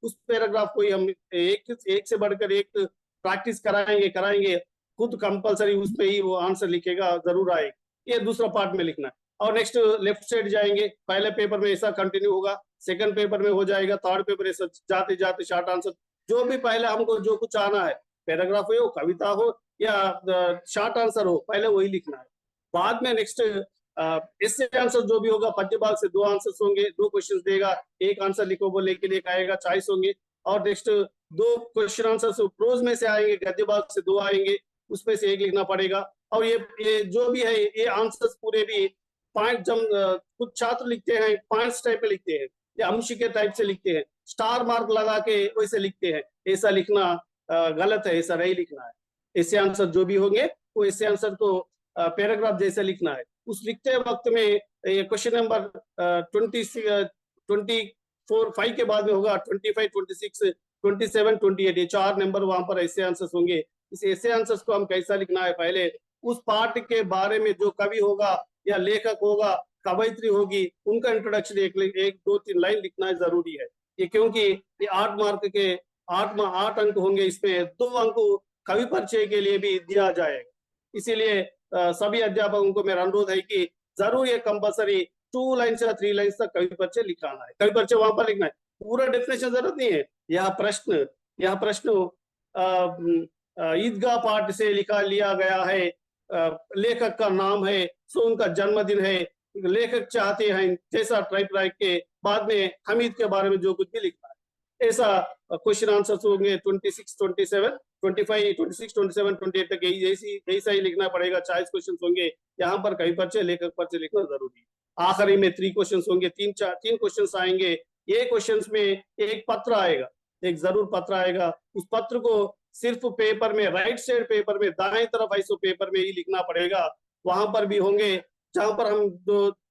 उस पैराग्राफ को ही हम एक से बढ़कर एक प्रैक्टिस कराएंगे खुद कंपलसरी, उस पे ही वो आंसर लिखेगा, जरूर आएगा। ये दूसरा पार्ट में लिखना है। और नेक्स्ट लेफ्ट साइड जाएंगे, पहले पेपर में ऐसा कंटिन्यू होगा, सेकंड पेपर में हो जाएगा, थर्ड पेपर ऐसा जाते जाते शॉर्ट आंसर, जो भी पहले हमको जो कुछ आना है, पैराग्राफ हो, कविता हो या शॉर्ट आंसर हो, पहले वही लिखना है। बाद में नेक्स्ट इससे आंसर जो भी होगा, पद्य भाग से 2 आंसर्स होंगे, 2 क्वेश्चन देगा, एक आंसर लिखो बोले के लिए आएगा, चॉइस होंगे। और नेक्स्ट 2 क्वेश्चन आंसर प्रोज में से आएंगे, गद्य भाग से 2 आएंगे, उसमें से एक लिखना पड़ेगा। और ये जो भी है, ये आंसर्स पूरे भी 5 कुछ छात्र लिखते हैं 5 टाइप पे लिखते हैं, या अंश के टाइप से लिखते हैं, स्टार मार्क लगा के वैसे लिखते हैं। ऐसा लिखना गलत है, ऐसा नहीं लिखना है। ऐसे आंसर जो भी होंगे वो ऐसे आंसर को पैराग्राफ जैसे लिखना है। उस लिखते वक्त में क्वेश्चन नंबर 5 के बाद में होगा 25, 26, 27, 28, ये 4 नंबर वहां पर ऐसे आंसर्स होंगे। इस ऐसे आंसर्स को हम कैसा लिखना है, पहले उस पार्ट के बारे में जो कवि होगा या लेखक होगा, कवयित्री होगी, उनका इंट्रोडक्शन 1, 2, 3 लाइन लिखना है, जरूरी है ये। क्योंकि ये 8 मार्क के 8 अंक होंगे, इसमें 2 अंक कवि परिचय के लिए भी दिया जाएगा। इसीलिए सभी अध्यापकों को मेरा अनुरोध है कि जरूर ये कंपलसरी 2 लाइन या 3 लाइन तक कवि परिचय लिखाना है। कवि परिचय वहां पर लिखना है, पूरा डेफिनेशन जरूरत नहीं है। यह प्रश्न ईदगाह पाठ से लिया गया है, लेखक का नाम है, सो उनका जन्मदिन है, लेखक चाहते हैं जैसा टाइप राइट के बाद में हमीद के बारे में जो कुछ भी लिखना है। ऐसा क्वेश्चन आंसर होंगे 26, 27, 25, 26, 27, 28 तक ऐसा ही लिखना पड़ेगा। 40 क्वेश्चन होंगे, यहाँ पर कवि परिचय, लेखक परिचय लिखना जरूरी है। आखिरी में 3 क्वेश्चन होंगे, 3 क्वेश्चन आएंगे। ये क्वेश्चन में एक पत्र आएगा, एक जरूर पत्र आएगा। उस पत्र को सिर्फ पेपर में, राइट साइड पेपर में, दाएं तरफ ऐसो पेपर में ही लिखना पड़ेगा। वहां पर भी होंगे जहां पर हम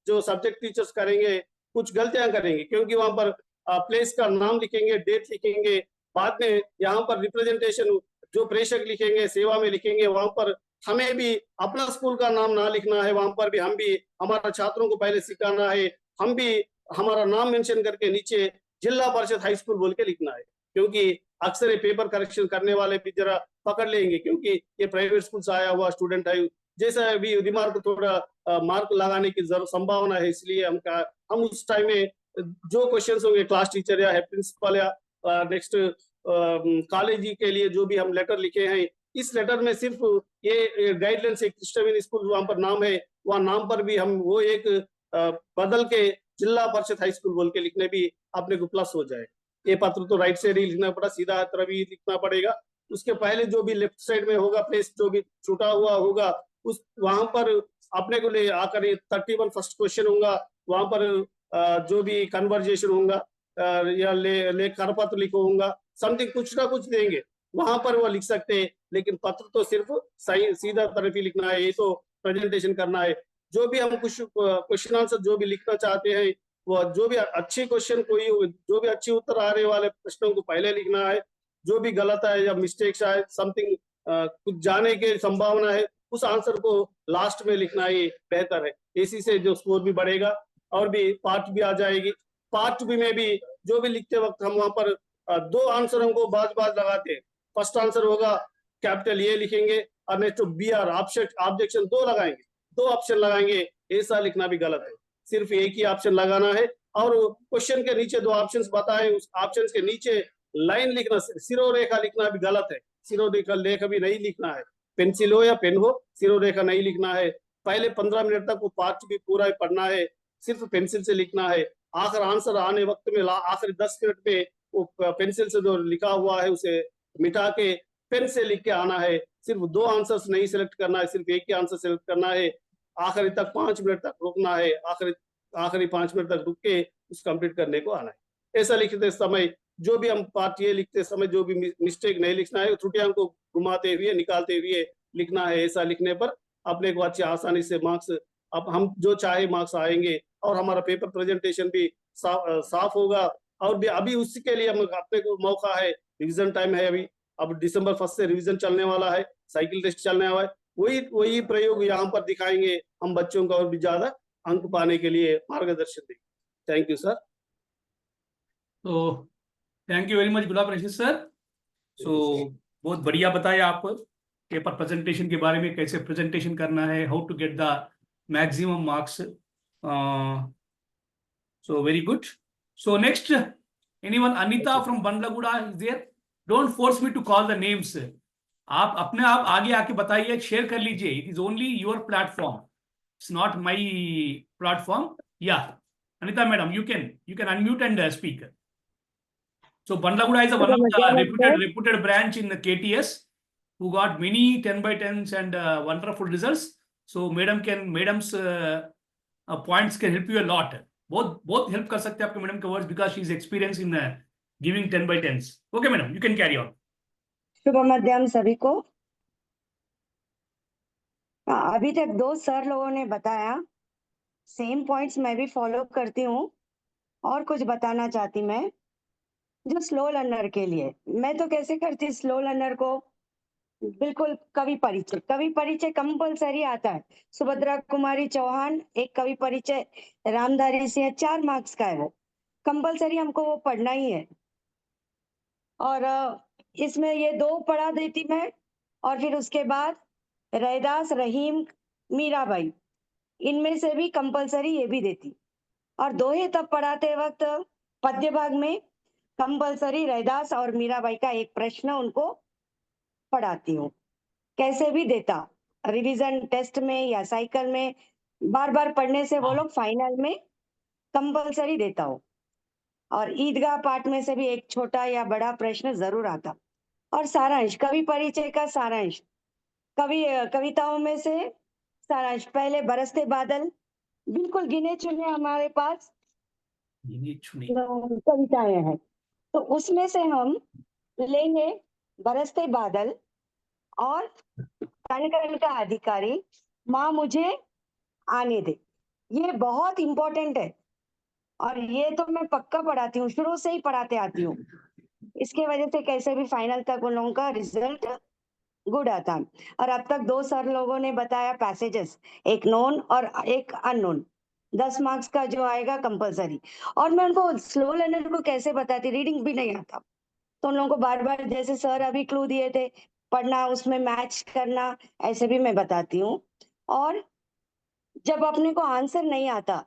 जो सब्जेक्ट टीचर्स करेंगे कुछ गलतियां करेंगे, क्योंकि वहां पर प्लेस का नाम लिखेंगे, डेट लिखेंगे, बाद में यहाँ पर रिप्रेजेंटेशन जो प्रेषक लिखेंगे, सेवा में लिखेंगे, वहां पर हमें भी अपना स्कूल का नाम ना लिखना है। वहां पर भी हम भी हमारा छात्रों को पहले सिखाना है, हम भी हमारा नाम मेंशन करके नीचे जिला परिषद हाई स्कूल बोल के लिखना है। क्योंकि अक्सर ये पेपर करेक्शन करने वाले भी जरा पकड़ लेंगे, क्योंकि ये प्राइवेट स्कूल से आया हुआ स्टूडेंट है, जैसा भी रिमार्क थोड़ा मार्क लगाने की जरूर संभावना है। इसलिए हम उस टाइम में जो क्वेश्चन होंगे, क्लास टीचर या प्रिंसिपल या नेक्स्ट कॉलेज के लिए जो भी हम लेटर लिखे हैं, इस लेटर में सिर्फ ये गाइडलाइंस एक क्रिस्टविन स्कूल वहां पर नाम है, वहां नाम पर भी हम वो एक बदल के जिला परिषद हाई स्कूल बोल के लिखने भी अपने को प्लस हो जाए। ये पत्र तो राइट साइड ही लिखना पड़ा, सीधा तरफ ही लिखना पड़ेगा। उसके पहले जो भी लेफ्ट साइड में होगा प्लेस, जो भी छूटा हुआ होगा, उस वहां पर अपने को ले आकर 31 फर्स्ट क्वेश्चन होगा, वहां पर जो भी कन्वर्जेशन होगा या ले करपत्र लिखो होगा, समथिंग कुछ ना कुछ देंगे, वहां पर वो लिख सकते हैं। लेकिन पत्र तो सिर्फ सही सीधा तरफ ही लिखना है, ये तो प्रेजेंटेशन करना है। जो भी हम कुछ क्वेश्चन आंसर जो भी लिखना चाहते हैं, वो जो भी अच्छे क्वेश्चन जो भी अच्छे उत्तर आ रहे वाले प्रश्नों को पहले लिखना है। जो भी गलत है या मिस्टेक्स है, समथिंग कुछ जाने की संभावना है, उस आंसर को लास्ट में लिखना ही बेहतर है। इसी से जो स्कोर भी बढ़ेगा और भी पार्ट भी आ जाएगी। पार्ट बी में भी जो भी लिखते वक्त हम वहां पर 2 आंसरों को बाज लगाते हैं। फर्स्ट आंसर होगा कैपिटल ए लिखेंगे और नेक्स्ट BR ऑब्जेक्शन 2 लगाएंगे, 2 ऑप्शन लगाएंगे। ऐसा लिखना भी गलत है, सिर्फ एक ही ऑप्शन लगाना है। और क्वेश्चन के नीचे 2 ऑप्शंस बताए, उस ऑप्शंस के नीचे लाइन लिखना, सिरोरेखा लिखना भी गलत है। सिरोरेखा भी नहीं लिखना है, पेंसिल हो या पेन हो, सिरोरेखा नहीं लिखना है। पहले 15 मिनट तक वो पार्ट भी पूरा पढ़ना है, सिर्फ पेंसिल से लिखना है। आखिर आंसर आने वक्त में आखिर 10 मिनट में वो पेंसिल से जो लिखा हुआ है उसे मिटा के पेन से लिख के आना है। सिर्फ 2 आंसर्स नहीं सिलेक्ट करना है, सिर्फ एक ही आंसर सिलेक्ट करना है। आखिरी तक 5 मिनट तक रुकना है, आखिरी 5 मिनट तक रुक के उस कंप्लीट करने को आना है। ऐसा लिखते समय जो भी हम पार्ट ये लिखते समय जो भी मिस्टेक नहीं लिखना है, त्रुटियां को घुमाते हुए निकालते हुए लिखना है। ऐसा लिखने पर अपने को अच्छी आसानी से मार्क्स, अब हम जो चाहे मार्क्स आएंगे और हमारा पेपर प्रेजेंटेशन भी साफ होगा। और भी अभी उसके लिए हम अपने को मौका है, रिवीजन टाइम है अभी, अब दिसंबर 1 से रिवीजन चलने वाला है, साइकिल टेस्ट चलने वाला है। वही प्रयोग यहाँ पर दिखाएंगे हम बच्चों का और भी ज्यादा अंक पाने के लिए मार्गदर्शन देंगे। Thank you sir. तो thank you very much Gulab Rashid sir. So बहुत बढ़िया बताया आप पेपर प्रेजेंटेशन के बारे में, कैसे प्रेजेंटेशन करना है, how to get the maximum marks. So very good. So next, anyone? Anita from Bandlaguda is there? Don't force me to call the names. आप अपने आप आगे आके बताइए, शेयर कर लीजिए। It is only your platform, it's not my platform. या Anita madam, you can unmute and speak. So Bandlaguda is one of the reputed branch in the KTS who got many 10 by 10s and wonderful results. So madam's points can help you a lot. both help कर सकते हैं आपके madam के words because she is experienced in giving 10 by 10s. Okay madam, you can carry on. शुभ मध्याह्न सभी को। अभी तक 2 सर लोगों ने बताया, सेम पॉइंट्स मैं भी फॉलो करती हूँ और कुछ बताना चाहती मैं। जो स्लो लर्नर के लिए मैं तो कैसे करती, स्लो लर्नर को बिल्कुल कवि परिचय कंपलसरी आता है। सुभद्रा कुमारी चौहान एक कवि परिचय, रामधारी सिंह 4 मार्क्स का है, वो कंपलसरी हमको वो पढ़ना ही है। और इसमें ये 2 पढ़ा देती मैं, और फिर उसके बाद रैदास, रहीम, मीराबाई, इनमें से भी कंपलसरी ये भी देती। और दोहे तब पढ़ाते वक्त पद्य भाग में कंपलसरी रैदास और मीराबाई का एक प्रश्न उनको पढ़ाती हूँ। कैसे भी देता, रिवीजन टेस्ट में या साइकिल में बार बार पढ़ने से वो लोग फाइनल में कंपलसरी देता हो। और ईदगाह पाठ में से भी एक छोटा या बड़ा प्रश्न जरूर आता। और सारांश, कवि परिचय का सारांश, कविताओं में से सारांश। पहले बरसते बादल, बिल्कुल गिने चुने हमारे पास कविताएं हैं, तो उसमें से हम लेंगे बरसते बादल और कण का अधिकारी, माँ मुझे आने दे। ये बहुत इंपॉर्टेंट है और ये तो मैं पक्का पढ़ाती हूँ, शुरू से ही पढ़ाते आती हूँ। इसके वजह से कैसे भी फाइनल तक उन लोगों का रिजल्ट गुड आता। और अब तक 2 सर लोगों ने बताया पैसेजेस, एक नोन और एक अननोन, 10 मार्क्स का जो आएगा कंपलसरी। और मैं उनको स्लो लर्नर को कैसे बताती, रीडिंग भी नहीं आता, तो उन लोगों को बार बार जैसे सर अभी क्लू दिए थे, पढ़ना, उसमें मैच करना, ऐसे भी मैं बताती हूँ। और जब अपने को आंसर नहीं आता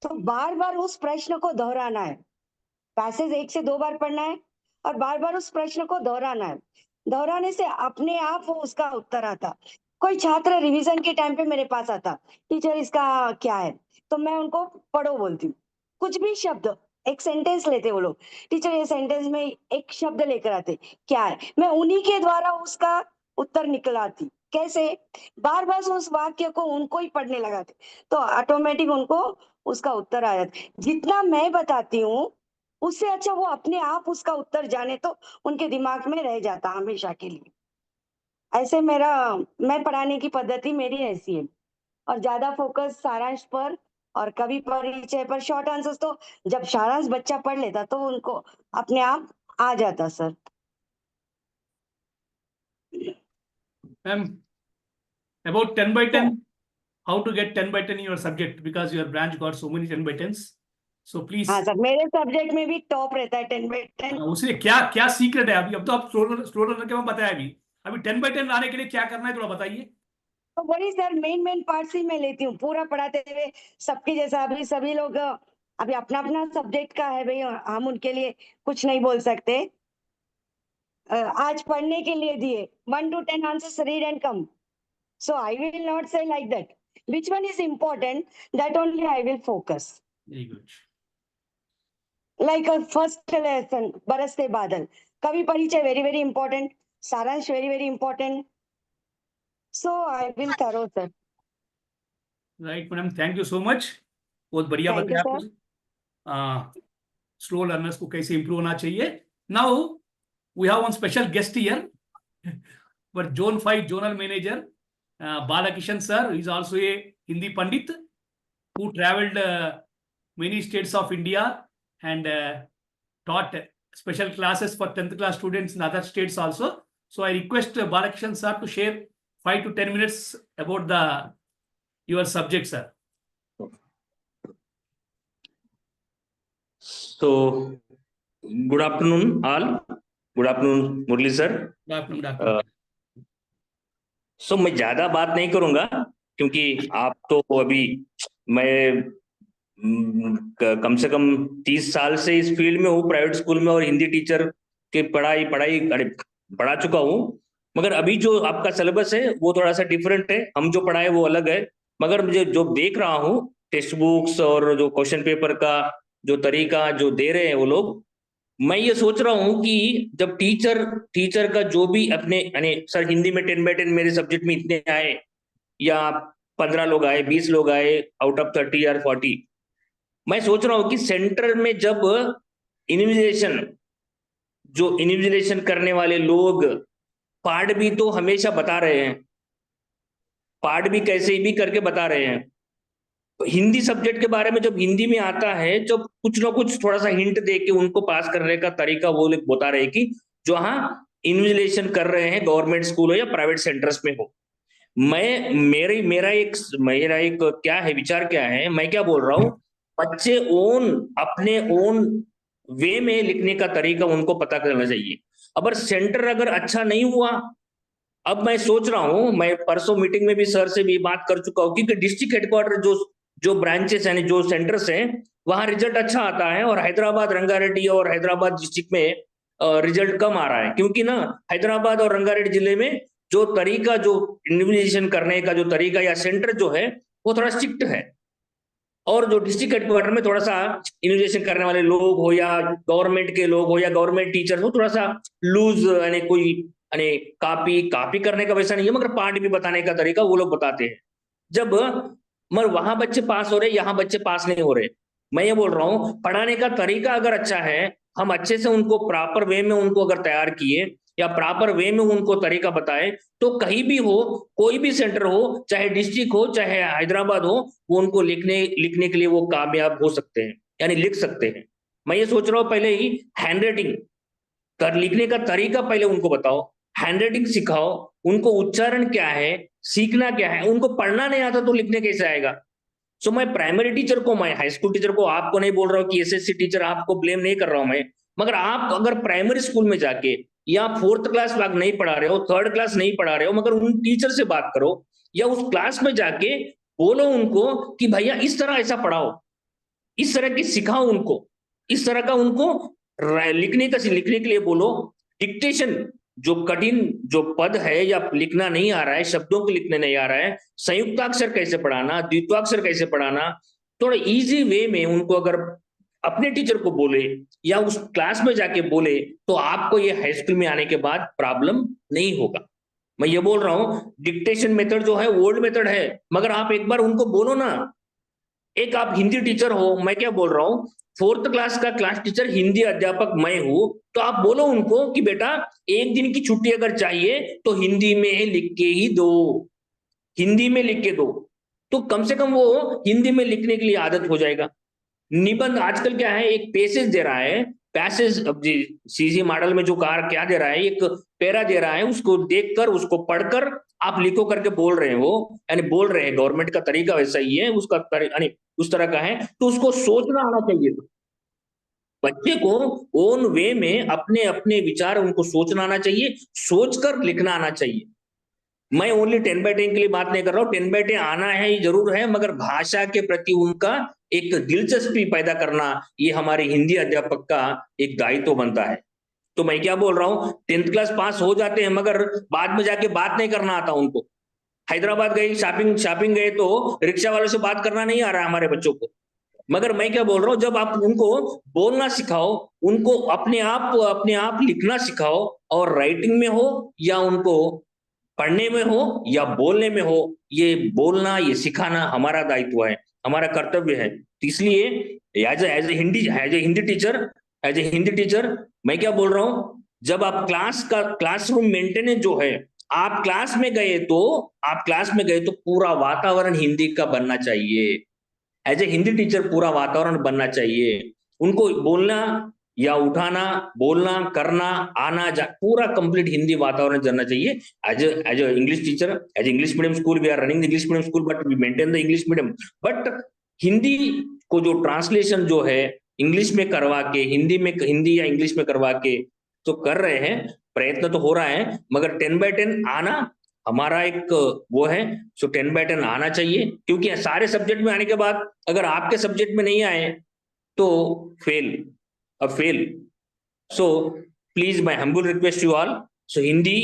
तो बार बार उस प्रश्न को दोहराना है। पैसेज 1 से 2 बार पढ़ना है और बार बार उस प्रश्न को दोहराना है। दोहराने से अपने आप वो उसका उत्तर आता। कोई छात्र रिवीजन के टाइम पे मेरे पास आता, टीचर इसका क्या है, तो मैं उनको पढ़ो बोलती हूँ। कुछ भी शब्द, एक सेंटेंस लेते वो लोग, टीचर ये सेंटेंस में एक शब्द लेकर आते, क्या है, मैं उन्हीं के द्वारा उसका उत्तर निकलाती। कैसे, बार बार उस वाक्य को उनको ही पढ़ने लगाते, तो ऑटोमेटिक उनको उसका उत्तर आ जाता। जितना मैं बताती हूँ उससे अच्छा वो अपने आप उसका उत्तर जाने तो उनके दिमाग में रह जाता हमेशा के लिए। ऐसे मैं पढ़ाने की पद्धति मेरी ऐसी है। और ज्यादा फोकस सारांश पर और कवि परिचय पर, शॉर्ट आंसर्स तो जब सारांश बच्चा पढ़ लेता तो उनको अपने आप आ जाता। Sir Ma'am, about 10 by 10, how to get 10 by 10 in your subject, because your branch got so many 10 by 10s. So please. हाँ सर, मेरे सब्जेक्ट में भी टॉप रहता है 10 by 10। उससे क्या सीक्रेट है अभी? अब तो आप स्लो लर्नर के बताया अभी 10 by 10 लाने के लिए क्या करना है थोड़ा बताइए। तो वही सर, मेन पार्ट्स ही मैं लेती हूँ, पूरा पढ़ाते हुए सबके जैसा। अभी सभी लोग अभी अपना अपना सब्जेक्ट का है भाई, हम उनके लिए कुछ नहीं बोल सकते। आज पढ़ने के लिए दिए 1 to 10 answers, read and come, so I will not say like that which one is important, that only I will focus. Very good. Like a first lesson, Baraste Badal. Kavi Parichय, very, very important. Saransh, very, very important. So I will thorough, sir. Right, madam, thank you so much. बहुत बढ़िया Thank you, बताया आपने slow learners को कैसे improve होना चाहिए. Now we have one special guest here, but Zone 5 Zonal Manager Balakishan sir is also a Hindi Pandit who traveled many states of India and taught special classes for 10th class students in other states also. So I request Balakishan sir to share 5 to 10 minutes about your subject, sir. So, good afternoon, all. Good afternoon, Murli sir. Good afternoon, doctor. So, मैं ज्यादा बात नहीं करूंगा क्योंकि आप तो अभी मैं कम से कम 30 साल से इस फील्ड में हूँ, प्राइवेट स्कूल में, और हिंदी टीचर के पढ़ा चुका हूँ. मगर अभी जो आपका सिलेबस है वो थोड़ा सा डिफरेंट है. हम जो पढ़ाए वो अलग है. मगर मुझे जो देख रहा हूँ टेक्स्ट बुक्स और जो क्वेश्चन पेपर का जो तरीका जो दे रहे हैं वो लोग, मैं ये सोच रहा हूँ कि जब टीचर का जो भी अपने यानी सर हिंदी में 10/10 मेरे सब्जेक्ट में इतने आए या 15 लोग आए, 20 लोग आए आउट ऑफ 30 या 40, मैं सोच रहा हूँ कि सेंटर में जब इन्विजिलेशन करने वाले लोग पार्ट भी तो हमेशा बता रहे हैं, पार्ट भी कैसे भी करके बता रहे हैं. हिंदी सब्जेक्ट के बारे में जब हिंदी में आता है, जब कुछ ना कुछ थोड़ा सा हिंट दे के उनको पास करने का तरीका वो लोग बता रहे हैं कि जो हाँ इन्विजिलेशन कर रहे हैं गवर्नमेंट स्कूल हो या प्राइवेट सेंटर्स में हो. मेरा एक क्या है, विचार क्या है, मैं क्या बोल रहा हूँ, बच्चे अपने ओन वे में लिखने का तरीका उनको पता करना चाहिए. अगर सेंटर अगर अच्छा नहीं हुआ, अब मैं सोच रहा हूं, मैं परसों मीटिंग में भी सर से भी बात कर चुका हूं कि डिस्ट्रिक्ट हेडक्वार्टर जो ब्रांचेस यानी जो सेंटर्स हैं वहां रिजल्ट अच्छा आता है और हैदराबाद, रंगारेड्डी और हैदराबाद डिस्ट्रिक्ट में रिजल्ट कम आ रहा है. क्योंकि ना हैदराबाद और रंगारेड्डी जिले में जो तरीका, जो इन्विजिलेशन करने का जो तरीका या सेंटर जो है वो थोड़ा स्ट्रिक्ट है, और जो डिस्ट्रिक्ट हेडक्वार्टर में थोड़ा सा इन्विजिलेशन करने वाले लोग हो या गवर्नमेंट के लोग हो या गवर्नमेंट टीचर हो, थोड़ा सा लूज यानी कोई कॉपी करने का वैसा नहीं है, मगर पार्ट भी बताने का तरीका वो लोग बताते हैं. जब मगर वहां बच्चे पास हो रहे, यहाँ बच्चे पास नहीं हो रहे. मैं ये बोल रहा हूँ पढ़ाने का तरीका अगर अच्छा है, हम अच्छे से उनको प्रॉपर वे में उनको अगर तैयार किए या प्रॉपर वे में उनको तरीका बताए, तो कहीं भी हो, कोई भी सेंटर हो, चाहे डिस्ट्रिक्ट हो चाहे हैदराबाद हो, वो उनको लिखने के लिए वो कामयाब हो सकते हैं, यानी लिख सकते हैं. मैं ये सोच रहा हूँ पहले ही हैंडराइटिंग लिखने का तरीका पहले उनको बताओ, हैंडराइटिंग सिखाओ, उनको उच्चारण क्या है, सीखना क्या है. उनको पढ़ना नहीं आता तो लिखने कैसे आएगा. सो मैं प्राइमरी टीचर को, मैं हाई स्कूल टीचर को आपको नहीं बोल रहा हूँ कि एसएससी टीचर आपको ब्लेम नहीं कर रहा हूं मैं, मगर आप अगर प्राइमरी स्कूल में जाके या 4th क्लास नहीं पढ़ा रहे हो, 3rd क्लास नहीं पढ़ा रहे हो, मगर उन टीचर से बात करो या उस क्लास में जाके बोलो उनको कि भैया इस तरह ऐसा पढ़ाओ, इस तरह की सिखाओ उनको, इस तरह का उनको लिखने के लिए बोलो. डिक्टेशन जो कठिन जो पद है या लिखना नहीं आ रहा है, शब्दों को लिखने नहीं आ रहा है, संयुक्ताक्षर कैसे पढ़ाना, द्वित्वाक्षर कैसे पढ़ाना, थोड़ा इजी वे में उनको अगर अपने टीचर को बोले या उस क्लास में जाके बोले, तो आपको ये हाई स्कूल में आने के बाद प्रॉब्लम नहीं होगा. मैं ये बोल रहा हूं डिक्टेशन मेथड जो है ओल्ड मेथड है, मगर आप एक बार उनको बोलो ना. एक आप हिंदी टीचर हो, मैं क्या बोल रहा हूँ, 4th क्लास का क्लास टीचर हिंदी अध्यापक मैं हूं, तो आप बोलो उनको कि बेटा एक दिन की छुट्टी अगर चाहिए तो हिंदी में लिख के ही दो, हिंदी में लिख के दो, तो कम से कम वो हिंदी में लिखने के लिए आदत हो जाएगा. निबंध आजकल क्या है, एक पैसेज दे रहा है, पैसेज सीजी मॉडल में जो क्या दे रहा है, एक पैरा दे रहा है, उसको देखकर उसको पढ़कर आप लिखो करके बोल रहे हो, यानी बोल रहे हैं. गवर्नमेंट का तरीका वैसा ही है, उसका यानी उस तरह का है, तो उसको सोचना आना चाहिए. बच्चे को ओन वे में अपने अपने विचार उनको सोचना आना चाहिए, सोचकर लिखना आना चाहिए. मैं ओनली 10/10 के लिए बात नहीं कर रहा हूँ, 10/10 आना है ये जरूर है, मगर भाषा के प्रति उनका एक दिलचस्पी पैदा करना ये हमारे हिंदी अध्यापक का एक दायित्व बनता है. तो मैं क्या बोल रहा हूँ, 10th क्लास पास हो जाते हैं मगर बाद में जाके बात नहीं करना आता उनको. हैदराबाद गए, शॉपिंग गए तो रिक्शा वालों से बात करना नहीं आ रहा है हमारे बच्चों को। मगर मैं क्या बोल रहा हूँ, जब आप उनको बोलना सिखाओ, उनको अपने आप लिखना सिखाओ, और राइटिंग में हो या उनको पढ़ने में हो या बोलने में हो, ये बोलना, ये सिखाना हमारा दायित्व है, हमारा कर्तव्य है। तो इसलिए एज ए हिंदी टीचर मैं क्या बोल रहा हूँ, जब आप क्लासरूम मेंटेनेंस जो है, आप क्लास में गए तो पूरा वातावरण हिंदी का बनना चाहिए। एज ए हिंदी टीचर पूरा वातावरण बनना चाहिए, उनको बोलना या उठाना, बोलना, करना, आना पूरा कंप्लीट हिंदी वातावरण बनना चाहिए। As a English teacher, as English medium school, we are running the English medium school, but we maintain the English medium. But Hindi को जो ट्रांसलेशन जो है इंग्लिश में करवा के, हिंदी या इंग्लिश में करवा के तो कर रहे हैं, प्रयत्न तो हो रहा है, मगर 10/10 आना हमारा एक वो है। सो 10/10 आना चाहिए, क्योंकि सारे सब्जेक्ट में आने के बाद अगर आपके सब्जेक्ट में नहीं आए तो fail. So please my humble request you all, so Hindi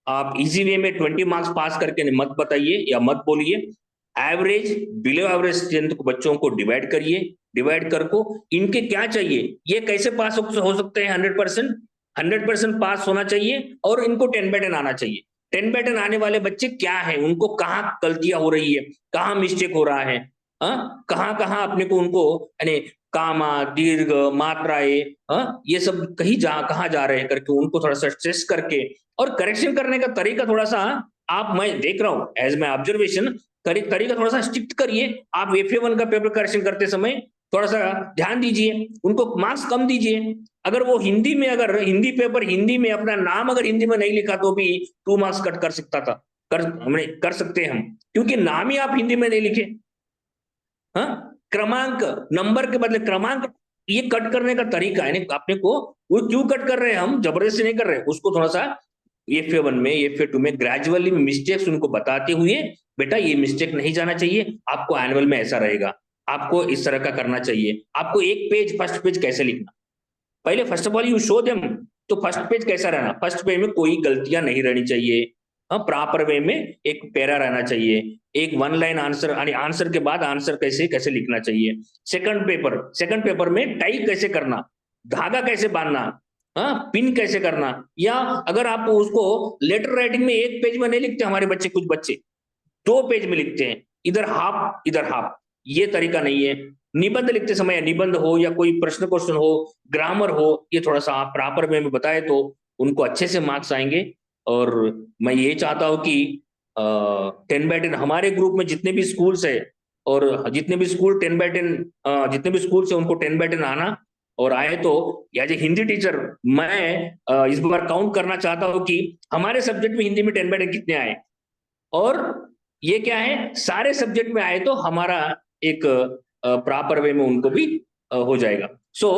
आप इजी वे में 20 मार्क्स पास करके मत बताइए या मत बोलिए। एवरेज, बिलो एवरेज स्ट्रेंथ को बच्चों को डिवाइड करिए, डिवाइड कर को इनके क्या चाहिए, ये कैसे पास हो सकते हैं 100% पास होना चाहिए, और इनको 10/10 आना चाहिए। 10/10 आने वाले बच्चे क्या है, उनको कहाँ गलतियां हो रही है, कहाँ मिस्टेक हो रहा है, कहाँ अपने को उनको यानी कामा, दीर्घ, मात्राएं, ये सब कहाँ जा रहे हैं करके उनको थोड़ा सा स्ट्रेस करके, और करेक्शन करने का तरीका थोड़ा सा मैं देख रहा हूँ एज माय ऑब्जर्वेशन, तरीका थोड़ा सा स्ट्रिक्ट करिए। आप FA1 का पेपर करेक्शन करते समय थोड़ा सा ध्यान दीजिए, उनको मार्क्स कम दीजिए। अगर वो हिंदी में अपना नाम अगर हिंदी में नहीं लिखा तो भी 2 मार्क्स कट कर सकता था, कर सकते हैं हम, क्योंकि नाम ही आप हिंदी में नहीं लिखे। क्रमांक, नंबर के बदले क्रमांक, ये कट करने का तरीका है। अपने को वो क्यों कट कर रहे हैं, हम जबरदस्ती नहीं कर रहे हैं, उसको थोड़ा सा FA1 में, FA2 में ग्रेजुअली मिस्टेक्स उनको बताते हुए, बेटा ये मिस्टेक नहीं जाना चाहिए, आपको एनुअल में ऐसा रहेगा, आपको इस तरह का करना चाहिए, आपको फर्स्ट पेज कैसे लिखना, पहले first of all you show them. तो फर्स्ट पेज कैसा रहना, फर्स्ट पेज में कोई गलतियां नहीं रहनी चाहिए, प्रॉपर वे में एक पैरा रहना चाहिए, एक 1 लाइन आंसर, आंसर के बाद आंसर कैसे लिखना चाहिए। सेकंड पेपर में टाई कैसे करना, धागा कैसे बांधना, पिन कैसे करना, या अगर आप उसको लेटर राइटिंग में 1 पेज में नहीं लिखते, हमारे बच्चे, कुछ बच्चे 2 पेज में लिखते हैं, इधर हाफ, ये तरीका नहीं है। निबंध लिखते समय, निबंध हो या कोई प्रश्न क्वेश्चन हो, ग्रामर हो, ये थोड़ा सा आप प्रॉपर वे में बताए तो उनको अच्छे से मार्क्स आएंगे। और मैं ये चाहता हूं कि 10/10 हमारे ग्रुप में जितने भी स्कूल्स है, और जितने भी स्कूल 10/10 जितने भी स्कूल्स है उनको 10/10 आना, और आए तो एज ए हिंदी टीचर मैं इस बार काउंट करना चाहता हूं कि हमारे सब्जेक्ट में हिंदी में 10/10 कितने आए, और ये क्या है, सारे सब्जेक्ट में आए तो हमारा एक प्रॉपर वे में उनको भी हो जाएगा। सो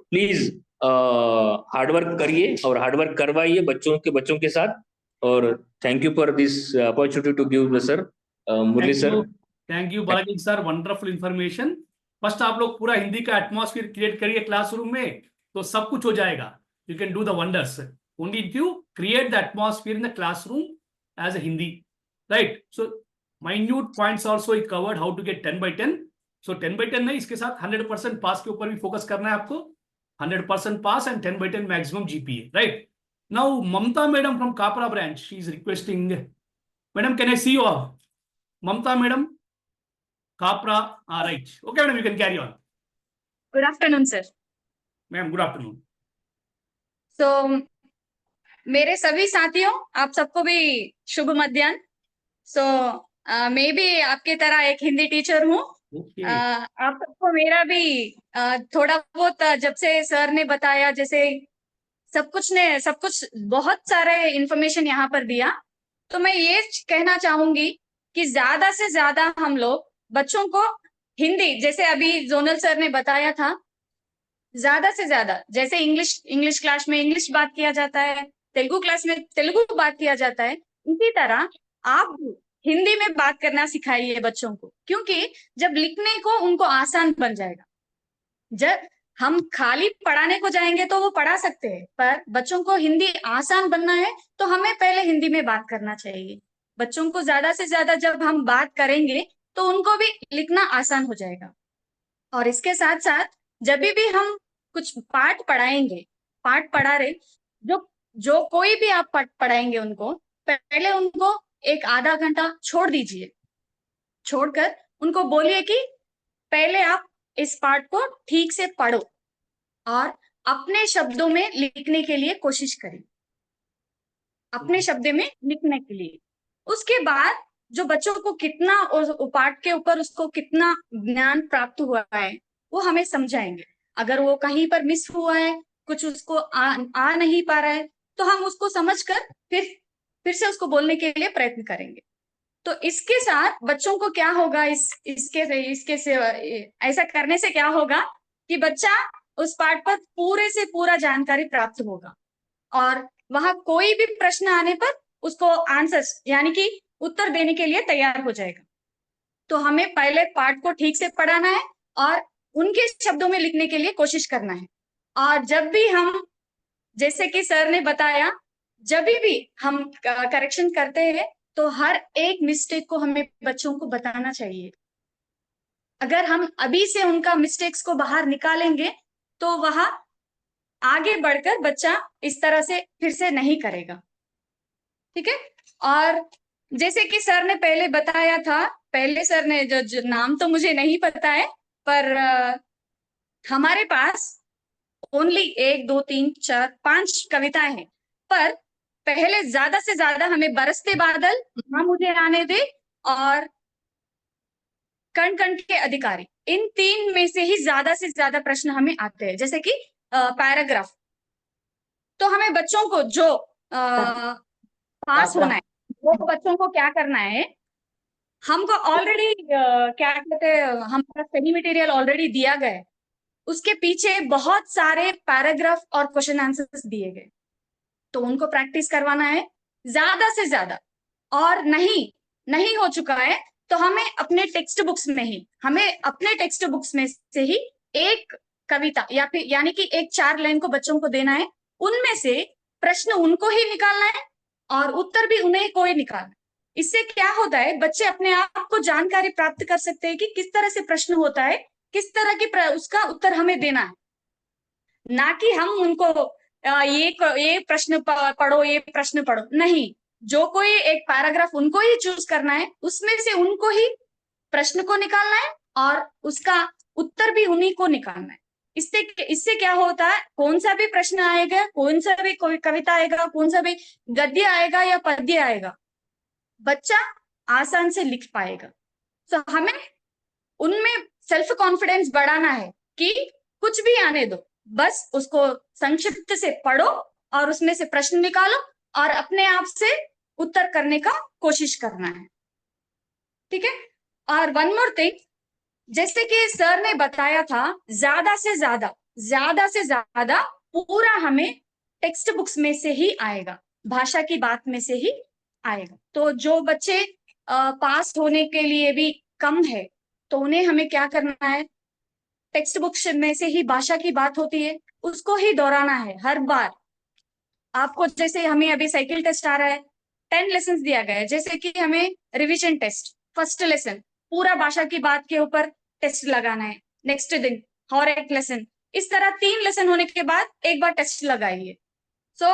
प्लीज हार्डवर्क करिए और हार्डवर्क करवाइए बच्चों के साथ। और thank you for this opportunity to give sir, Murali sir. Thank you Balaji sir, wonderful information. First आप लोग पूरा हिंदी का एटमॉस्फेयर क्रिएट करिए क्लासरूम में, तो सब कुछ हो जाएगा। You can do the wonders only if you create the atmosphere in the classroom as a Hindi, right. So minute points also it covered how to get 10/10. So 10/10 नहीं, इसके साथ 100% पास के ऊपर भी फोकस करना है आपको, 100% pass and 10/10 maximum GPA, right? Now Mamta madam from Kapra branch, she is requesting. Madam, can I see you all? Mamta madam, Kapra, right? Okay madam, you can carry on. Good afternoon, sir. Ma'am, good afternoon. So मेरे सभी साथियों, आप सबको भी शुभ मध्याह्न। So मैं भी आपके तरह एक हिंदी टीचर हूँ। Okay. आप सबको मेरा भी थोड़ा बहुत, जब से सर ने बताया, जैसे सब कुछ बहुत सारे इंफॉर्मेशन यहाँ पर दिया, तो मैं ये कहना चाहूंगी कि ज्यादा से ज्यादा हम लोग बच्चों को हिंदी, जैसे अभी जोनल सर ने बताया था, ज्यादा से ज्यादा, जैसे इंग्लिश क्लास में इंग्लिश बात किया जाता है, तेलुगु क्लास में तेलुगु बात किया जाता है, इसी तरह आप हिंदी में बात करना सिखाइए बच्चों को, क्योंकि जब लिखने को उनको आसान बन जाएगा। जब हम खाली पढ़ाने को जाएंगे तो वो पढ़ा सकते हैं, पर बच्चों को हिंदी आसान बनना है तो हमें पहले हिंदी में बात करना चाहिए। बच्चों को ज्यादा से ज्यादा जब हम बात करेंगे तो उनको भी लिखना आसान हो जाएगा। और इसके साथ साथ जब भी हम कुछ पाठ पढ़ाएंगे, पाठ पढ़ा रहे, जो जो कोई भी आप पाठ पढ़ाएंगे उनको, पहले उनको एक आधा घंटा छोड़ दीजिए, छोड़कर उनको बोलिए कि पहले आप इस पाठ को ठीक से पढ़ो और अपने शब्दों में लिखने के लिए कोशिश करें, अपने शब्द में लिखने के लिए। उसके बाद जो बच्चों को कितना उस पाठ के ऊपर उसको कितना ज्ञान प्राप्त हुआ है वो हमें समझाएंगे। अगर वो कहीं पर मिस हुआ है, कुछ उसको आ नहीं पा रहा है, तो हम उसको समझकर फिर से उसको बोलने के लिए प्रयत्न करेंगे। तो इसके साथ बच्चों को क्या होगा, इसके से ऐसा करने से क्या होगा कि बच्चा उस पाठ पर पूरे से पूरा जानकारी प्राप्त होगा और वहां कोई भी प्रश्न आने पर उसको आंसर्स यानी कि उत्तर देने के लिए तैयार हो जाएगा। तो हमें पहले पाठ को ठीक से पढ़ाना है और उनके शब्दों में लिखने के लिए कोशिश करना है। और जब भी हम, जैसे कि सर ने बताया, जब भी हम करेक्शन करते हैं तो हर एक मिस्टेक को हमें बच्चों को बताना चाहिए। अगर हम अभी से उनका मिस्टेक्स को बाहर निकालेंगे तो वह आगे बढ़कर बच्चा इस तरह से फिर से नहीं करेगा। ठीक है। और जैसे कि सर ने पहले बताया था, पहले सर ने जो नाम तो मुझे नहीं पता है, पर हमारे पास ओनली 1 2 3 4 5 कविताएं हैं, पर पहले ज्यादा से ज्यादा हमें बरसते बादल, माँ मुझे आने दे और कण कण के अधिकारी, इन 3 में से ही ज्यादा से ज्यादा प्रश्न हमें आते हैं। जैसे कि पैराग्राफ, तो हमें बच्चों को जो पास होना है वो बच्चों को क्या करना है, हमको ऑलरेडी क्या कहते हैं, हमारा स्टडी मटेरियल ऑलरेडी दिया गया है, उसके पीछे बहुत सारे पैराग्राफ और क्वेश्चन आंसर्स दिए गए, तो उनको प्रैक्टिस करवाना है ज्यादा से ज्यादा। और नहीं हो चुका है तो हमें अपने टेक्स्ट बुक्स में से ही एक कविता या फिर यानी कि एक 4 लाइन को बच्चों को देना है, उनमें से प्रश्न उनको ही निकालना है और उत्तर भी उन्हें को ही निकालना है। इससे क्या होता है, बच्चे अपने आप को जानकारी प्राप्त कर सकते हैं कि किस तरह से प्रश्न होता है, किस तरह की उसका उत्तर हमें देना है, ना कि हम उनको ये प्रश्न पढ़ो, ये प्रश्न पढ़ो, नहीं। जो कोई एक पैराग्राफ उनको ही चूज करना है, उसमें से उनको ही प्रश्न को निकालना है और उसका उत्तर भी उन्हीं को निकालना है। इससे क्या होता है, कौन सा भी प्रश्न आएगा, कौन सा भी कोई कविता आएगा, कौन सा भी गद्य आएगा या पद्य आएगा, बच्चा आसान से लिख पाएगा। तो हमें उनमें सेल्फ कॉन्फिडेंस बढ़ाना है कि कुछ भी आने दो, बस उसको संक्षिप्त से पढ़ो और उसमें से प्रश्न निकालो और अपने आप से उत्तर करने का कोशिश करना है। ठीक है। और वन मोर थिंग, जैसे कि सर ने बताया था, ज्यादा से ज्यादा पूरा हमें टेक्स्ट बुक्स में से ही आएगा, भाषा की बात में से ही आएगा। तो जो बच्चे पास होने के लिए भी कम है, तो उन्हें हमें क्या करना है, टेक्स्ट बुक्स में से ही भाषा की बात होती है, उसको ही दोहराना है हर बार। आपको जैसे हमें अभी साइकिल टेस्ट आ रहा है, 10 लेसन दिया गया है, जैसे कि हमें रिविजन टेस्ट, फर्स्ट लेसन पूरा भाषा की बात के ऊपर टेस्ट लगाना है, नेक्स्ट दिन और एक लेसन, इस तरह 3 लेसन होने के बाद एक बार टेस्ट लगाइए। सो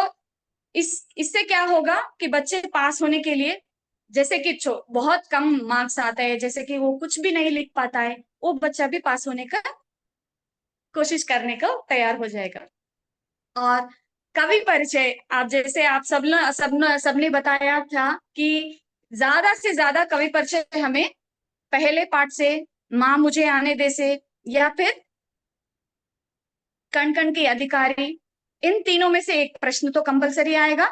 इससे क्या होगा कि बच्चे पास होने के लिए, जैसे कि बहुत कम मार्क्स आता है, जैसे कि वो कुछ भी नहीं लिख पाता है, वो बच्चा भी पास होने का कोशिश करने को तैयार हो जाएगा। और कवि परिचय, आप जैसे आप सबने बताया था कि ज्यादा से ज्यादा कवि परिचय हमें पहले पाठ से, माँ मुझे आने दे से, या फिर कण कण के अधिकारी, इन तीनों में से एक प्रश्न तो कंपलसरी आएगा।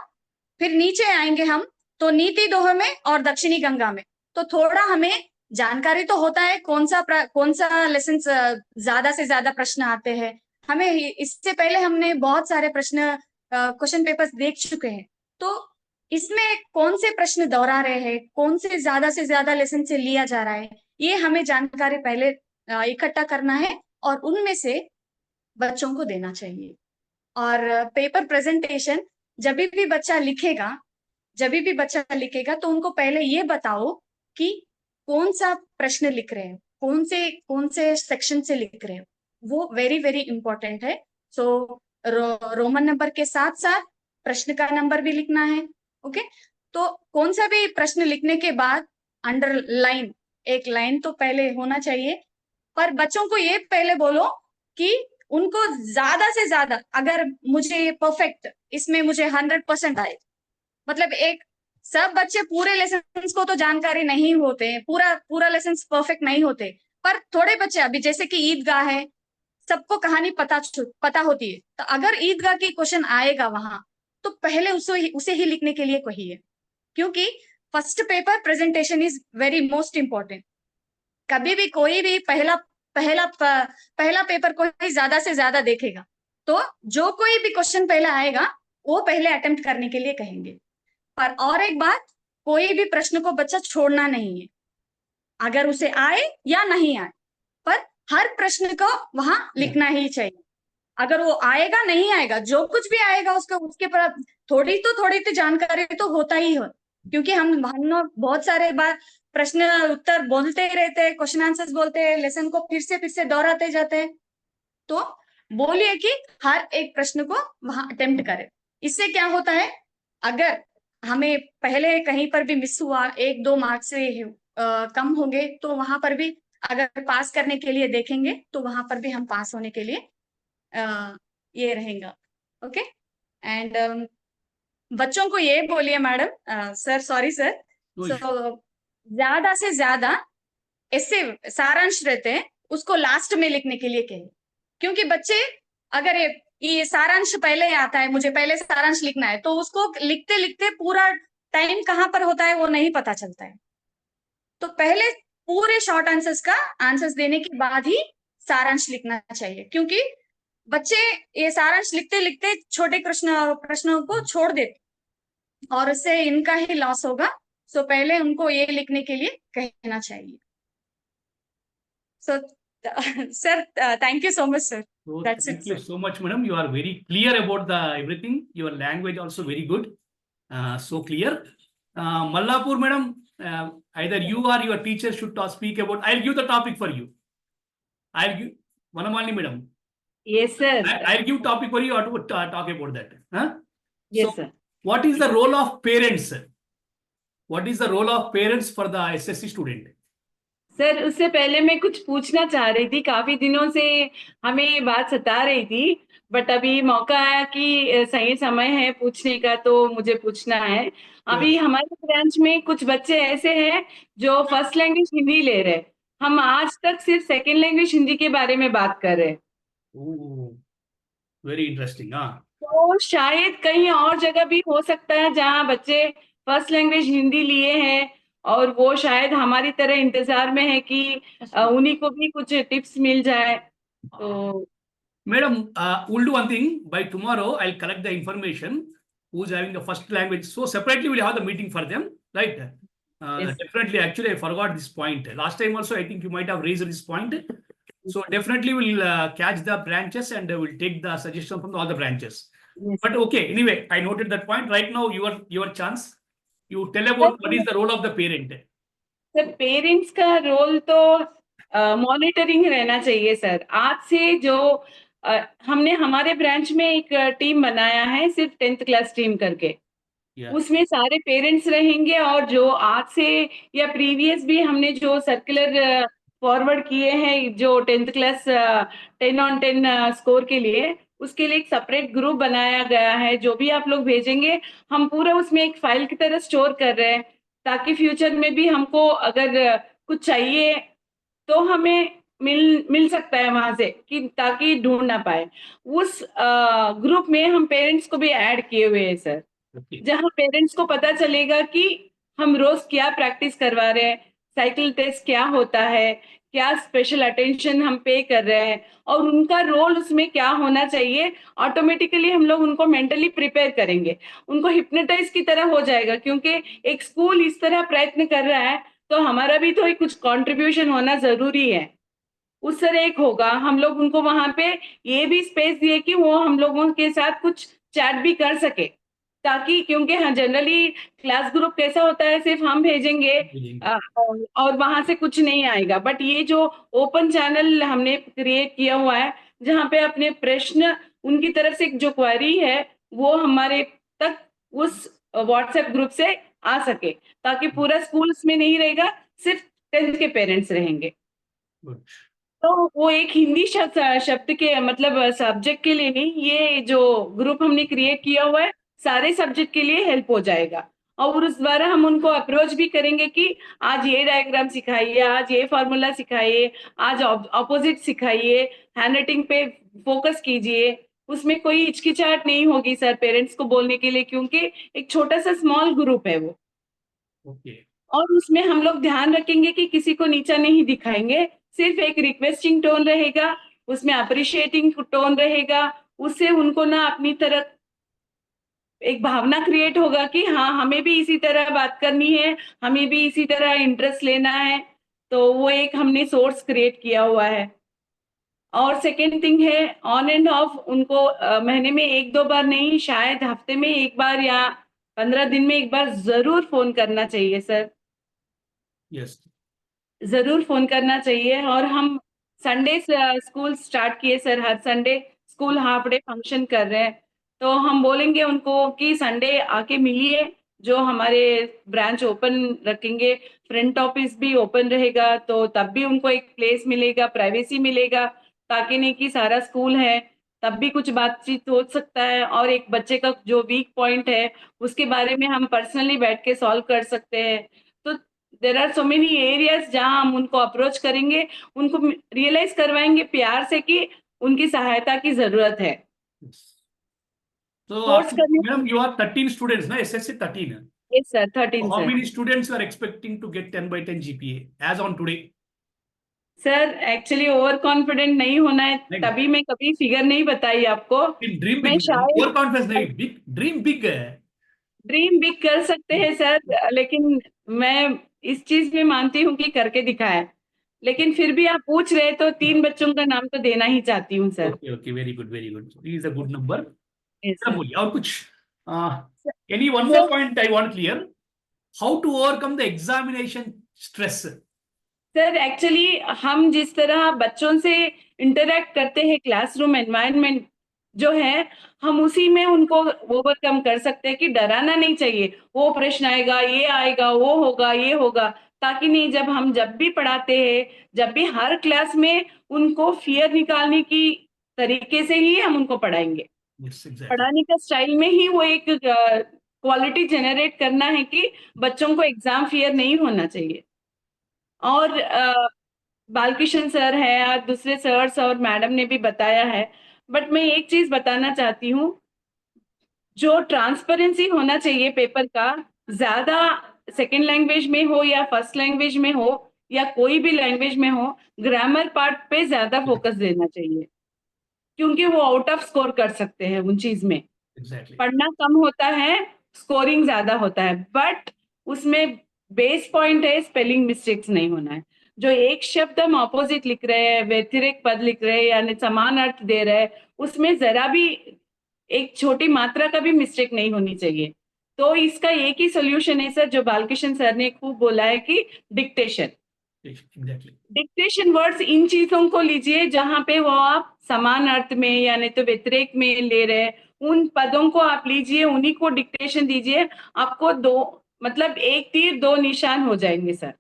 फिर नीचे आएंगे हम तो नीति दोह में और दक्षिणी गंगा में, तो थोड़ा हमें जानकारी तो होता है कौन सा लेसन ज्यादा से ज्यादा प्रश्न आते हैं। हमें इससे पहले हमने बहुत सारे प्रश्न क्वेश्चन पेपर्स देख चुके हैं, तो इसमें कौन से प्रश्न दोहरा रहे हैं, कौन से ज्यादा लेसन से लिया जा रहा है, ये हमें जानकारी पहले इकट्ठा करना है और उनमें से बच्चों को देना चाहिए। और पेपर प्रेजेंटेशन जब भी बच्चा लिखेगा, जब भी बच्चा लिखेगा तो उनको पहले ये बताओ कि कौन सा प्रश्न लिख रहे हैं, कौन से सेक्शन से लिख रहे हैं, वो वेरी वेरी इंपॉर्टेंट है। सो रोमन नंबर के साथ साथ प्रश्न का नंबर भी लिखना है। ओके, तो कौन सा भी प्रश्न लिखने के बाद अंडरलाइन, एक लाइन तो पहले होना चाहिए। पर बच्चों को ये पहले बोलो कि उनको ज्यादा से ज्यादा, अगर मुझे परफेक्ट इसमें मुझे 100% आए, मतलब एक सब बच्चे पूरे लेसन्स को तो जानकारी नहीं होते, पूरा लेसन्स परफेक्ट नहीं होते, पर थोड़े बच्चे अभी जैसे कि ईदगाह है, सबको कहानी पता होती है, तो अगर ईदगाह की क्वेश्चन आएगा वहां तो पहले उसे ही लिखने के लिए कहिए, क्योंकि first paper presentation is very most important. कभी भी कोई भी पहला पेपर को ही ज्यादा से ज्यादा देखेगा, तो जो कोई भी क्वेश्चन पहला आएगा वो पहले अटेम्प्ट करने के लिए कहेंगे। पर और एक बात, कोई भी प्रश्न को बच्चा छोड़ना नहीं है, अगर उसे आए या नहीं आए, पर हर प्रश्न को वहां लिखना ही चाहिए। अगर वो आएगा नहीं आएगा, जो कुछ भी आएगा उसके पर थोड़ी तो जानकारी तो होता ही हो, क्योंकि हम बहुत सारे बार प्रश्न उत्तर बोलते ही रहते हैं, क्वेश्चन आंसर्स बोलते हैं, लेसन को फिर से दोहराते जाते हैं। तो बोलिए कि हर एक प्रश्न को वहां अटेम्प्ट करें। इससे क्या होता है, अगर हमें पहले कहीं पर भी मिस हुआ, 1-2 मार्क्स से कम होंगे, तो वहां पर भी अगर पास करने के लिए देखेंगे तो वहां पर भी हम पास होने के लिए ये रहेगा। ओके, एंड बच्चों को ये बोलिए मैडम, सर सॉरी सर, सो ज्यादा से ज्यादा ऐसे सारांश रहते हैं उसको लास्ट में लिखने के लिए कहिए, क्योंकि बच्चे अगर ये सारांश पहले आता है, मुझे पहले सारांश लिखना है, तो उसको लिखते लिखते पूरा टाइम कहाँ पर होता है वो नहीं पता चलता है। तो पहले पूरे शॉर्ट आंसर्स देने के बाद ही सारांश लिखना चाहिए, क्योंकि बच्चे ये सारांश लिखते लिखते छोटे प्रश्नों को छोड़ देते और उससे इनका ही लॉस होगा। सो पहले उनको ये लिखने के लिए कहना चाहिए। सो sir, thank you so much, sir. So That's thank it, you sir. so much, madam. You are very clear about the everything. Your language also very good. So clear. Mallapur, madam, either you or your teacher should speak about. I'll give the topic for you. I'll give Vanamalini, madam. Yes, sir. I'll give topic for you or to talk about that. Huh? Yes, So, sir. what is the role of parents? What is the role of parents for the SSC student? Sir, उससे पहले मैं कुछ पूछना चाह रही थी, काफी दिनों से हमें ये बात सता रही थी, बट अभी मौका आया कि सही समय है पूछने का, तो मुझे पूछना है। अभी हमारे ब्रांच में कुछ बच्चे ऐसे हैं जो फर्स्ट लैंग्वेज हिंदी ले रहे हैं, हम आज तक सिर्फ सेकेंड लैंग्वेज हिंदी के बारे में बात कर रहे हैं। Very interesting. हाँ, तो शायद कहीं और जगह भी हो सकता है जहाँ बच्चे फर्स्ट लैंग्वेज हिंदी लिए हैं और वो शायद हमारी तरह इंतजार में है कि उन्हीं को भी कुछ टिप्स मिल जाए। तो madam, we'll do one thing. By tomorrow, I'll collect the information who's having the first language. So separately, we'll have the meeting for them, right? Yes. Definitely. Actually, I forgot this point. Last time also, I think you might have raised this point. So definitely, we'll catch the branches and we'll take the suggestion from all the branches. yes. But okay, anyway, I noted that point. Right now, your chance. You tell about what is the role of the parent. Sir, parents का role तो monitoring रहना चाहिए sir. आज से जो हमने हमारे branch में एक टीम बनाया है, सिर्फ 10th क्लास टीम करके। Yeah. उसमें सारे पेरेंट्स रहेंगे और जो आज से या प्रीवियस भी हमने जो सर्कुलर फॉरवर्ड किए हैं, जो 10th क्लास 10 on 10 स्कोर के लिए, उसके लिए एक सेपरेट ग्रुप बनाया गया है। जो भी आप लोग भेजेंगे, हम पूरा उसमें एक फाइल की तरह स्टोर कर रहे हैं, ताकि फ्यूचर में भी हमको अगर कुछ चाहिए तो हमें मिल सकता है वहां से, कि ताकि ढूंढ ना पाए। उस ग्रुप में हम पेरेंट्स को भी ऐड किए हुए हैं सर, जहां पेरेंट्स को पता चलेगा कि हम रोज क्या प्रैक्टिस करवा रहे हैं, साइकिल टेस्ट क्या होता है, क्या स्पेशल अटेंशन हम पे कर रहे हैं और उनका रोल उसमें क्या होना चाहिए। ऑटोमेटिकली हम लोग उनको मेंटली प्रिपेयर करेंगे, उनको हिप्नोटाइज की तरह हो जाएगा, क्योंकि एक स्कूल इस तरह प्रयत्न कर रहा है तो हमारा भी तो कुछ कंट्रीब्यूशन होना जरूरी है। उस तरह एक होगा, हम लोग उनको वहां पे ये भी स्पेस दिए कि वो हम लोगों के साथ कुछ चैट भी कर सके, ताकि, क्योंकि हाँ जनरली क्लास ग्रुप कैसा होता है, सिर्फ हम भेजेंगे और वहां से कुछ नहीं आएगा। बट ये जो ओपन चैनल हमने क्रिएट किया हुआ है, जहाँ पे अपने प्रश्न, उनकी तरफ से जो क्वेरी है वो हमारे तक उस व्हाट्सएप ग्रुप से आ सके, ताकि पूरा स्कूल उसमें नहीं रहेगा, सिर्फ 10th के पेरेंट्स रहेंगे। तो वो एक हिंदी शब्द के मतलब सब्जेक्ट के लिए नहीं, ये जो ग्रुप हमने क्रिएट किया हुआ है सारे सब्जेक्ट के लिए हेल्प हो जाएगा। और उस द्वारा हम उनको अप्रोच भी करेंगे कि आज ये डायग्राम सिखाइए, आज ये फॉर्मूला सिखाइए, आज ऑपोजिट सिखाइए, हैंड राइटिंग पे फोकस कीजिए। उसमें कोई हिचकिचाहट नहीं होगी सर पेरेंट्स को बोलने के लिए, क्योंकि एक छोटा सा स्मॉल ग्रुप है वो। और उसमें हम लोग ध्यान रखेंगे कि किसी को नीचा नहीं दिखाएंगे, सिर्फ एक रिक्वेस्टिंग टोन रहेगा, उसमें अप्रिशिएटिंग टोन रहेगा। उससे उनको ना अपनी तरफ एक भावना क्रिएट होगा कि हाँ हमें भी इसी तरह बात करनी है, हमें भी इसी तरह इंटरेस्ट लेना है। तो वो एक हमने सोर्स क्रिएट किया हुआ है। और सेकेंड थिंग है, ऑन एंड ऑफ उनको महीने में 1-2 बार नहीं, शायद हफ्ते में 1 बार या 15 दिन में 1 बार जरूर फोन करना चाहिए सर। यस, जरूर फोन करना चाहिए। और हम संडे स्कूल स्टार्ट किए सर, हर Sunday school half day function कर रहे हैं। तो हम बोलेंगे उनको कि संडे आके मिलिए, जो हमारे ब्रांच ओपन रखेंगे, फ्रंट ऑफिस भी ओपन रहेगा, तो तब भी उनको एक प्लेस मिलेगा, प्राइवेसी मिलेगा, ताकि नहीं कि सारा स्कूल है, तब भी कुछ बातचीत हो सकता है। और एक बच्चे का जो वीक पॉइंट है उसके बारे में हम पर्सनली बैठ के सॉल्व कर सकते हैं। तो there are so many areas जहां हम उनको अप्रोच करेंगे, उनको रियलाइज करवाएंगे प्यार से कि उनकी सहायता की जरूरत है। तो Force करने- मैडम यू आर 13 स्टूडेंट्स ना, SSC 13 है। Yes sir, 13 How sir. many students you are expecting to get 10/10 GPA as on today? Sir actually over confident नहीं होना है, नहीं। तभी मैं कभी फिगर नहीं बताई आपको। ड्रीम मैं बिग, शायद ओवर कॉन्फिडेंस नहीं, बिग ड्रीम बिग है। ड्रीम बिग कर सकते हैं सर, लेकिन मैं इस चीज में मानती हूँ कि करके दिखाया। लेकिन फिर भी आप पूछ रहे तो 3 बच्चों का नाम तो देना ही चाहती हूँ sir. Okay okay, very good very good, is a good number. Yes, sir. बोलिए और कुछ। Any one more point I want clear, how to overcome the examination stress. Sir actually हम जिस तरह बच्चों से इंटरेक्ट करते हैं, क्लासरूम एनवायरनमेंट जो है, हम उसी में उनको ओवरकम कर सकते हैं कि डराना नहीं चाहिए, वो प्रश्न आएगा, ये आएगा, वो होगा, ये होगा, ताकि नहीं जब भी पढ़ाते हैं, जब भी हर क्लास में उनको फियर निकालने की तरीके से ही हम उनको पढ़ाएंगे। Yes, exactly. पढ़ाने का स्टाइल में ही वो एक क्वालिटी जनरेट करना है कि बच्चों को एग्जाम फियर नहीं होना चाहिए। और बालकिशन सर है और दूसरे सर्स और मैडम ने भी बताया है, बट मैं एक चीज बताना चाहती हूँ, जो ट्रांसपेरेंसी होना चाहिए पेपर का, ज्यादा सेकेंड लैंग्वेज में हो या फर्स्ट लैंग्वेज में हो या कोई भी लैंग्वेज में हो, ग्रामर पार्ट पे ज्यादा फोकस देना चाहिए, क्योंकि वो आउट ऑफ स्कोर कर सकते हैं उन चीज में। Exactly. पढ़ना कम होता है, स्कोरिंग ज्यादा होता है, बट उसमें बेस पॉइंट है स्पेलिंग मिस्टेक्स नहीं होना है। जो एक शब्द हम ऑपोजिट लिख रहे हैं, व्यतिरिक्त पद लिख रहे हैं, यानी समान अर्थ दे रहे हैं, उसमें जरा भी एक छोटी मात्रा का भी मिस्टेक नहीं होनी चाहिए। तो इसका एक ही सोल्यूशन है सर, जो बालकिशन सर ने खूब बोला है कि dictation. Exactly. Dictation words in चीजों को लीजिए जहां पे वो आप समान अर्थ में या नहीं तो व्यतिरेक में ले रहे हैं, उन पदों को आप लीजिए, उन्हीं को डिक्टेशन दीजिए। आपको मतलब एक तीर 2 निशान हो जाएंगे सर।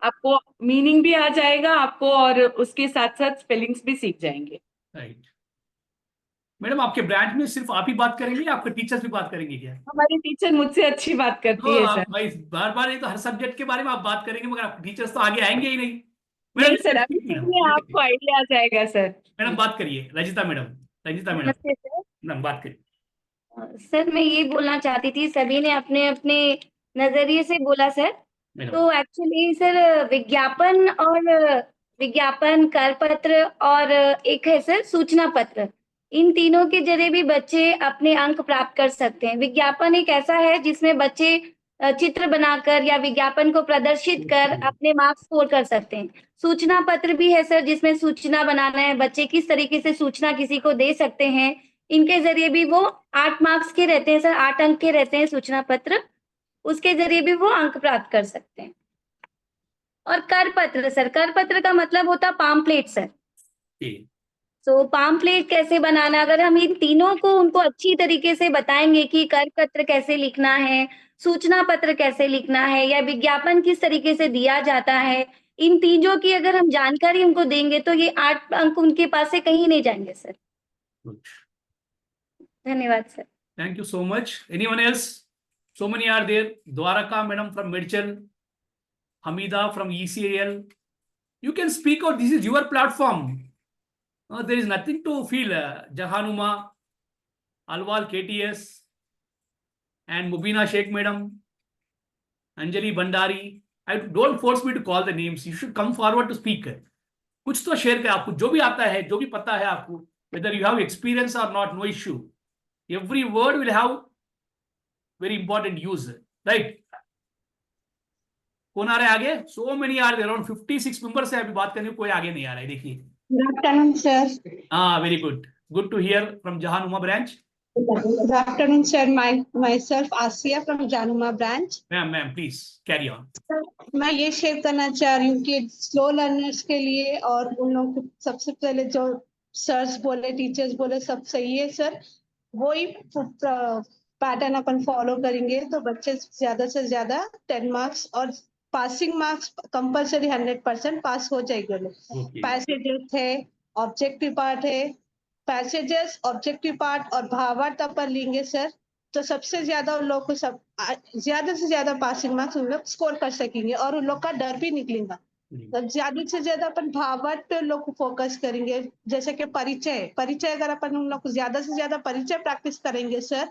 आपको मीनिंग भी आ जाएगा आपको, और उसके साथ साथ स्पेलिंग्स भी सीख जाएंगे। राइट। मैडम आपके ब्रांच में सिर्फ आप ही बात करेंगे या आपके टीचर्स भी बात करेंगे क्या? हमारी टीचर मुझसे अच्छी बात करती है सर। भाई बार बार तो हर सब्जेक्ट के बारे में आप बात करेंगे, मगर आपके टीचर्स तो आगे आएंगे ही नहीं। नहीं सर, अभी आपको आइडिया आ जाएगा सर। मैडम बात करिए, रजिता मैडम। नमस्ते सर। मैडम बात करिए। सर मैं ये बोलना चाहती थी, सभी ने अपने अपने नजरिए से बोला सर। तो एक्चुअली सर विज्ञापन करपत्र और एक है सर सूचना पत्र, इन तीनों के जरिए भी बच्चे अपने अंक प्राप्त कर सकते हैं। विज्ञापन एक ऐसा है जिसमें बच्चे चित्र बनाकर या विज्ञापन को प्रदर्शित कर अपने मार्क्स स्कोर कर सकते हैं। सूचना पत्र भी है सर, जिसमें सूचना बनाना है, बच्चे किस तरीके से सूचना किसी को दे सकते हैं, इनके जरिए भी वो 8 मार्क्स के रहते हैं सर, 8 अंक के रहते हैं सूचना पत्र, उसके जरिए भी वो अंक प्राप्त कर सकते हैं। और कर पत्र सर, कर पत्र का मतलब होता पाम्पलेट सर। तो पाम्पलेट कैसे बनाना, अगर हम इन तीनों को उनको अच्छी तरीके से बताएंगे कि कर पत्र कैसे लिखना है, सूचना पत्र कैसे लिखना है, या विज्ञापन किस तरीके से दिया जाता है, इन तीनों की अगर हम जानकारी उनको देंगे तो ये 8 अंक उनके पास से कहीं नहीं जाएंगे सर। धन्यवाद sir. Thank you so much. Anyone else? So many are there. Dwaraka madam from Medchal, Hamida from ECAL. You can speak out. This is your platform. There is nothing to feel. Jahanuma, Alwal KTS, and Mubina Sheikh madam, Anjali Bandari. Don't force me to call the names. You should come forward to speak. कुछ तो share करें, आपको जो भी आता है, जो भी पता है आपको, whether you have experience or not, no issue. Every word will have very important use, right? कौन आ रहा है आगे? So many are there, around 56 members है अभी बात करने, कोई आगे नहीं आ रहा है, देखिए। Good afternoon, sir. Very good. Good to hear from Jahanuma branch. Good afternoon, sir. Myself Asiya from Januma branch. Ma'am, please carry on. मैं ये शेयर करना चाह रही हूँ कि स्लो लर्नर्स के लिए और उन लोगों को सबसे पहले जो सर्स बोले, टीचर्स बोले, सब सही है सर। वही पैटर्न अपन फॉलो करेंगे तो बच्चे ज्यादा से ज्यादा 10 मार्क्स और पासिंग मार्क्स कंपल्सरी 100% पास हो जाएंगे लोग। पैसेजेस है, ऑब्जेक्टिव पार्ट है, पैसेजेस, ऑब्जेक्टिव पार्ट और भावार्थ अपन लेंगे सर, तो सबसे ज्यादा उन लोग को ज्यादा से ज्यादा पासिंग मार्क्स उन लोग स्कोर कर सकेंगे और उन लोग का डर भी निकलेगा। तो ज्यादा से ज्यादा अपन भावार्थ पे लोग को फोकस करेंगे, जैसे कि परिचय अगर अपन उन लोग को ज्यादा से ज्यादा परिचय प्रैक्टिस करेंगे सर,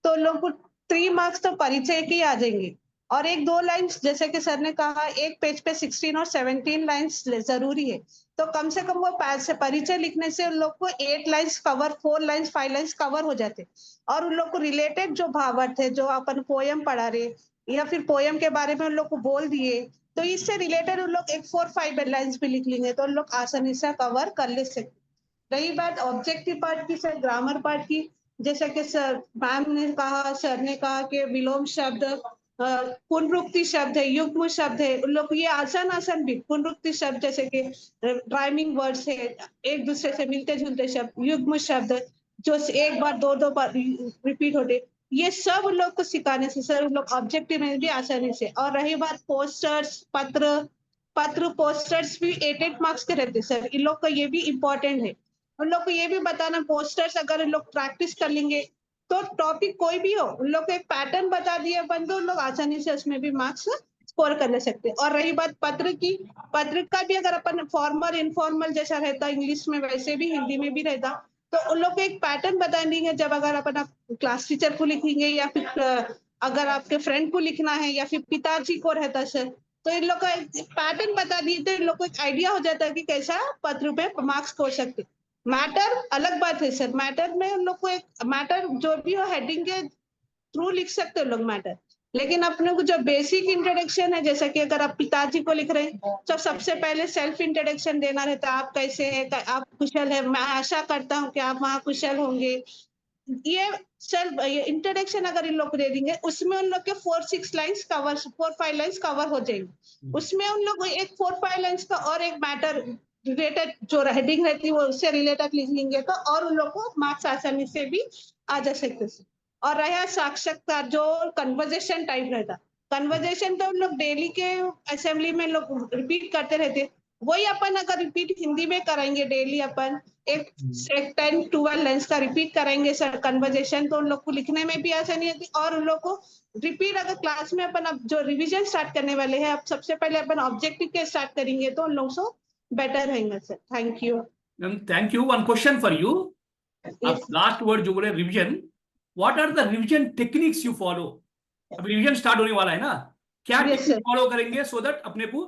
तो लोग को 3 मार्क्स तो परिचय के ही आ जाएंगे। और 1-2 लाइन्स, जैसे कि सर ने कहा, एक पेज पे 16 और 17 लाइन्स जरूरी है, तो कम से कम वो परिचय लिखने से उन लोग को 8 lines cover, 4 lines, 5 lines cover हो जाते। और उन लोग को रिलेटेड जो भावार्थ है, जो अपन पोयम पढ़ा रहे या फिर पोयम के बारे में उन लोग को बोल दिए, तो इससे रिलेटेड उन लोग 4-5 लाइन्स भी लिख लेंगे तो उन लोग आसानी से कवर कर ले सकते। रही बात ऑब्जेक्टिव पार्ट की सर, ग्रामर पार्ट की, जैसे कि सर मैम ने कहा, सर ने कहा कि विलोम शब्द, पुनरुक्ति शब्द है, युग्म शब्द है, उन लोग ये आसान भी पुनरुक्ति शब्द जैसे कि राइमिंग वर्ड्स है, एक दूसरे से मिलते जुलते शब्द, युग्म शब्द जो एक बार 2 बार रिपीट होते, ये सब लोग को सिखाने से सर उन लोग ऑब्जेक्टिव में भी आसानी से। और रही बात पोस्टर्स, पत्र पोस्टर्स भी 8 मार्क्स के रहते सर, इन लोग का ये भी इम्पोर्टेंट है। उन लोग को ये भी बताना, पोस्टर्स अगर इन लोग प्रैक्टिस कर लेंगे तो टॉपिक कोई भी हो, उन लोग को एक पैटर्न बता दिया बंदो, उन लोग आसानी से उसमें भी मार्क्स स्कोर कर ले सकते हैं। और रही बात पत्र की, पत्र का भी अगर अपन फॉर्मल इनफॉर्मल जैसा रहता इंग्लिश में, वैसे भी हिंदी में भी रहता, तो उन लोग को एक पैटर्न बता देंगे। जब अगर अपन क्लास टीचर को लिखेंगे या फिर अगर आपके फ्रेंड को लिखना है या फिर पिताजी को रहता सर, तो इन लोग का एक पैटर्न बता दिए तो इन लोग को एक आइडिया हो जाता है कि कैसा पत्र पे मार्क्स स्कोर सकते। मैटर अलग बात है सर, मैटर में उन लोग को एक मैटर जो भी हो हेडिंग के थ्रू लिख सकते हो लोग मैटर, लेकिन अपने को जो बेसिक इंट्रोडक्शन है, जैसे कि अगर आप पिताजी को लिख रहे हैं तो सबसे पहले सेल्फ इंट्रोडक्शन देना रहता है, आप कैसे हैं, आप कुशल है, मैं आशा करता हूँ कि आप वहाँ कुशल होंगे। ये सेल्फ इंट्रोडक्शन अगर इन लोग को दे देंगे, उसमें उन लोग के 4-6 लाइन्स कवर, 4-5 लाइन्स कवर हो जाएंगे। उसमें उन लोग एक 4-5 लाइन्स का और एक मैटर रिलेटेड जो हेडिंग रहती है वो उससे रिलेटेड लिख लेंगे तो और उन लोग को मार्क्स आसानी से भी आ जा सकते हैं। और रहा साक्षात्कार, जो कन्वर्जेशन टाइप रहता, कन्वर्जेशन तो उन लोग डेली के असेंबली में लोग रिपीट करते रहते, वही अपन अगर रिपीट हिंदी में कराएंगे डेली, अपन एक 10-12 लाइन्स का रिपीट कराएंगे सर कन्वर्जेशन, तो उन लोग को लिखने में भी आसानी होती। और उन लोग को रिपीट अगर क्लास में अपन अब जो रिविजन स्टार्ट करने वाले हैं, अब सबसे पहले अपन ऑब्जेक्टिव के स्टार्ट करेंगे तो उन लोग को बेटर रहेंगे sir. Thank you. Thank you. One question for you, last word जो बोले revision, what are the revision techniques you follow? अब रिविजन स्टार्ट होने वाला है ना, क्या टेक्निक फॉलो करेंगे सो दैट अपने को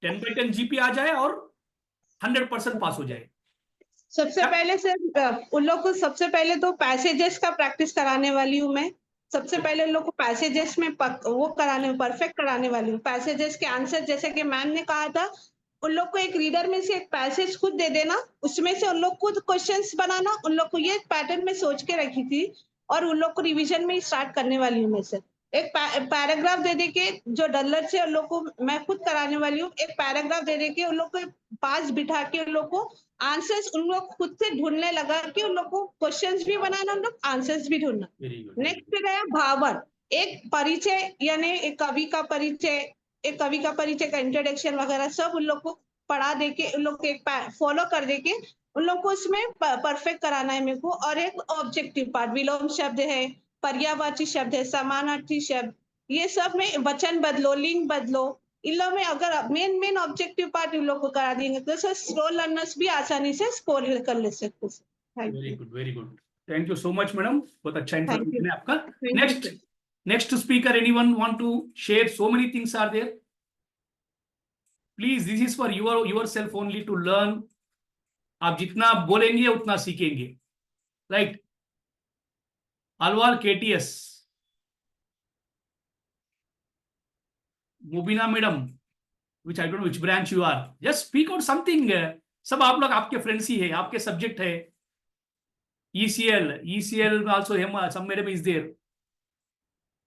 10/10 जीपी आ जाए और 100% पास हो जाए? सबसे पहले सर उन लोग को सबसे पहले तो पैसेजेस का प्रैक्टिस कराने वाली हूँ मैं। सबसे पहले उन लोग को पैसेजेस में वो कराने, परफेक्ट कराने वाली हूँ। पैसेजेस के आंसर, जैसे कि मैम ने कहा था उन लोग को एक रीडर में से एक पैसेज खुद दे देना, उसमें से उन लोग खुद क्वेश्चंस बनाना। उन लोग को ये पैटर्न में सोच के रखी थी और उन लोग को रिवीजन में ही स्टार्ट करने वाली हूँ मैं सर। एक पैराग्राफ दे दे के जो डलर से उन लोग को मैं खुद कराने वाली हूँ। एक पैराग्राफ दे दे के उन लोग को पास बिठा के उन लोग को आंसर्स उन लोग खुद से ढूंढने लगा कि उन लोग को क्वेश्चंस भी बनाना, उन लोग आंसर्स भी ढूंढना। नेक्स्ट गया भावन, एक परिचय यानी एक कवि का परिचय का इंट्रोडक्शन वगैरह सब उन लोग को पढ़ा दे के उन लोग को एक फॉलो कर दे के उन लोग को उसमें परफेक्ट कराना है मेरे को। और एक ऑब्जेक्टिव पार्ट, विलोम शब्द है, पर्यायवाची शब्द है, समानार्थी शब्द, ये सब में वचन बदलो, लिंग बदलो, इन लोग में अगर मेन ऑब्जेक्टिव पार्ट इन लोग को करा देंगे तो सर स्लो लर्नर्स भी आसानी से स्कोर कर ले सकते हैं। Very good, thank you so much madam, बहुत अच्छा इन्फॉर्मेशन है आपका। Thank you, next speaker, anyone want to share? So many things are there, please this is for yourself only to learn. आप जितना बोलेंगे उतना सीखेंगे, right? Alwal KTS, Mubeena madam, which I don't know which branch you are, just speak out something. सब आप लोग आपके friends ही है, आपके सब्जेक्ट है। ECL also him, some madam is there.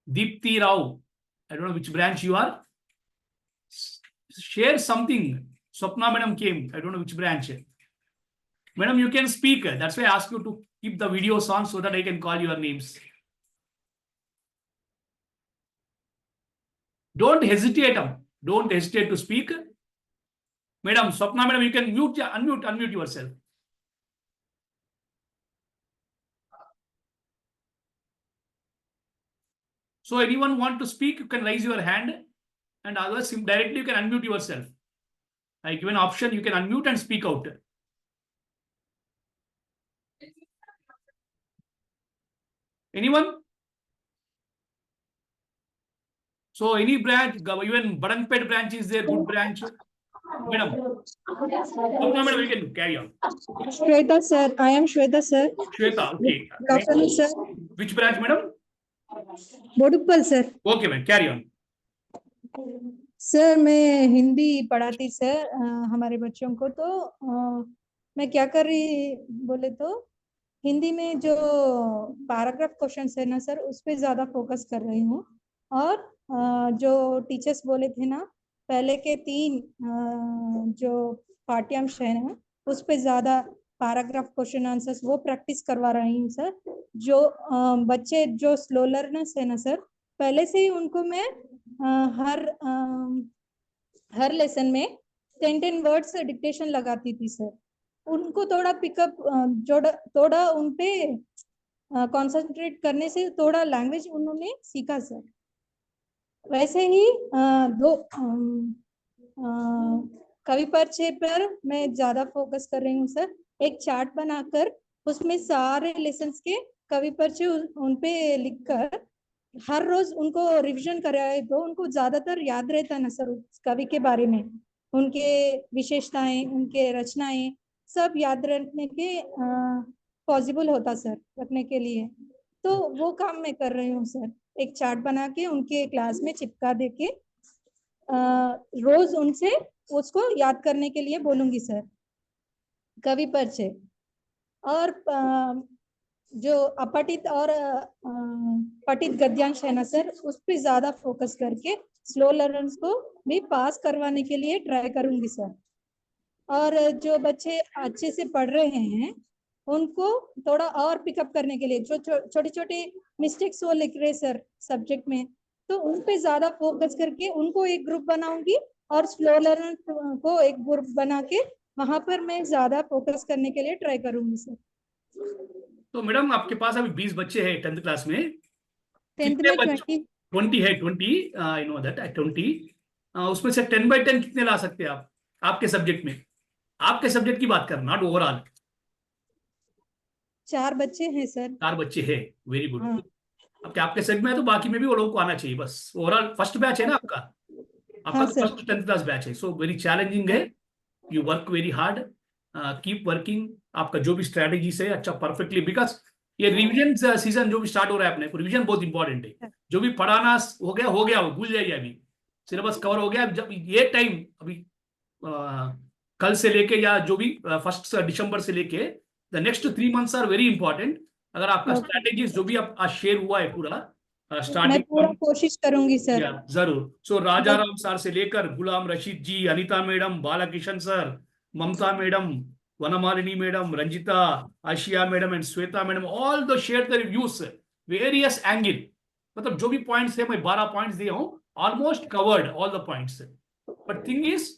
Deepti Rao, I don't know which branch you are. Share something. Swapna madam came, I don't know which branch. Madam, you can speak. That's why I ask you to keep the videos on so that I can call your names. Don't hesitate. Don't hesitate to speak. Madam, Swapna madam, you can unmute yourself. So anyone want to speak, you can raise your hand, and otherwise directly you can unmute yourself. I give an option, you can unmute and speak out. Anyone? So any branch, even Badangpet branch is there, good branch. Madam, madam, you can carry on. Shweta sir, I am Shweta sir. Shweta, okay. Good afternoon sir. Which branch, madam? Boduppal sir. Okay, man, carry on. Sir मैं हिंदी पढ़ाती sir हमारे बच्चों को, तो मैं क्या कर रही बोले तो हिंदी में जो पैराग्राफ क्वेश्चंस है ना सर, उस पे ज्यादा फोकस कर रही हूँ। और जो टीचर्स बोले थे ना पहले के 3 जो पाठ्यांश है ना, उस पे ज्यादा पैराग्राफ क्वेश्चन आंसर्स वो प्रैक्टिस करवा रही हूँ सर। जो बच्चे जो स्लो लर्नर्स है ना सर, पहले से ही उनको मैं हर लेसन में 10 वर्ड्स डिक्टेशन लगाती थी सर। उनको थोड़ा पिकअप थोड़ा उन पे कंसंट्रेट करने से थोड़ा लैंग्वेज उन्होंने सीखा सर। वैसे ही कवि परिचय पर मैं ज्यादा फोकस कर रही हूँ सर। एक चार्ट बनाकर उसमें सारे लेसन्स के कवि परिचय उनपे लिखकर हर रोज उनको रिवीजन कराए तो उनको ज्यादातर याद रहता ना सर, उस कवि के बारे में, उनके विशेषताएं, उनके रचनाएं सब याद रखने के पॉसिबल होता सर, रखने के लिए। तो वो काम मैं कर रही हूँ सर। एक चार्ट बना के उनके क्लास में चिपका दे के रोज उनसे उसको याद करने के लिए बोलूंगी सर कवि परिचय। और जो अपठित और पठित गद्यांश है ना सर, उस पर ज्यादा फोकस करके स्लो लर्नर्स को भी पास करवाने के लिए ट्राई करूंगी सर। और जो बच्चे अच्छे से पढ़ रहे हैं उनको थोड़ा और पिकअप करने के लिए जो छोटे छोटे मिस्टेक्स वो लिख रहे सर सब्जेक्ट में, तो उन पे ज्यादा फोकस करके उनको एक ग्रुप बनाऊंगी और स्लो लर्नर को एक ग्रुप बना के वहां पर मैं ज्यादा फोकस करने के लिए ट्राई करूंगी सर। तो मैडम आपके पास अभी 20 बच्चे हैं 10th क्लास में। 10th में 20 है, 20 आई नो दैट 20। उसमें से 10 by 10 कितने ला सकते हैं आप आपके सब्जेक्ट में? आपके सब्जेक्ट की बात करना, नॉट ओवरऑल। 4 बच्चे हैं सर। 4 बच्चे हैं, वेरी गुड। अब आपके सब्जेक्ट में है तो बाकी में भी वो लोगों को आना चाहिए। बस ओवरऑल फर्स्ट बैच है ना आपका, हाँ, तो फर्स्ट 10th क्लास बैच है। सो वेरी चैलेंजिंग है, you work very hard, keep working. आपका जो भी स्ट्रेटेजी है अच्छा परफेक्टली, बिकॉज ये रिवीजन सीजन जो भी स्टार्ट हो रहा है अपने को, रिवीजन बहुत इंपॉर्टेंट है। जो भी पढ़ाना हो गया वो भूल जाइए, अभी सिलेबस कवर हो गया। जब ये टाइम अभी कल से लेके या जो भी 1 दिसंबर से लेके the next 3 months are very important. अगर आपका Okay. स्ट्रैटेजीज जो भी आप शेयर हुआ है पूरा मैं स्टार्टिंग पूरा कोशिश करूंगी सर। जरूर। सो राजाराम सर से लेकर Ghulam Rashid ji, Anita madam, Balakishan sir, Mamata madam, Vanamalini madam, Ranjita, Asiya madam and Shweta madam, all the share the reviews various angle. मतलब जो भी पॉइंट्स थे मैं 12 पॉइंट्स दिया हूं, almost covered all the points. But thing is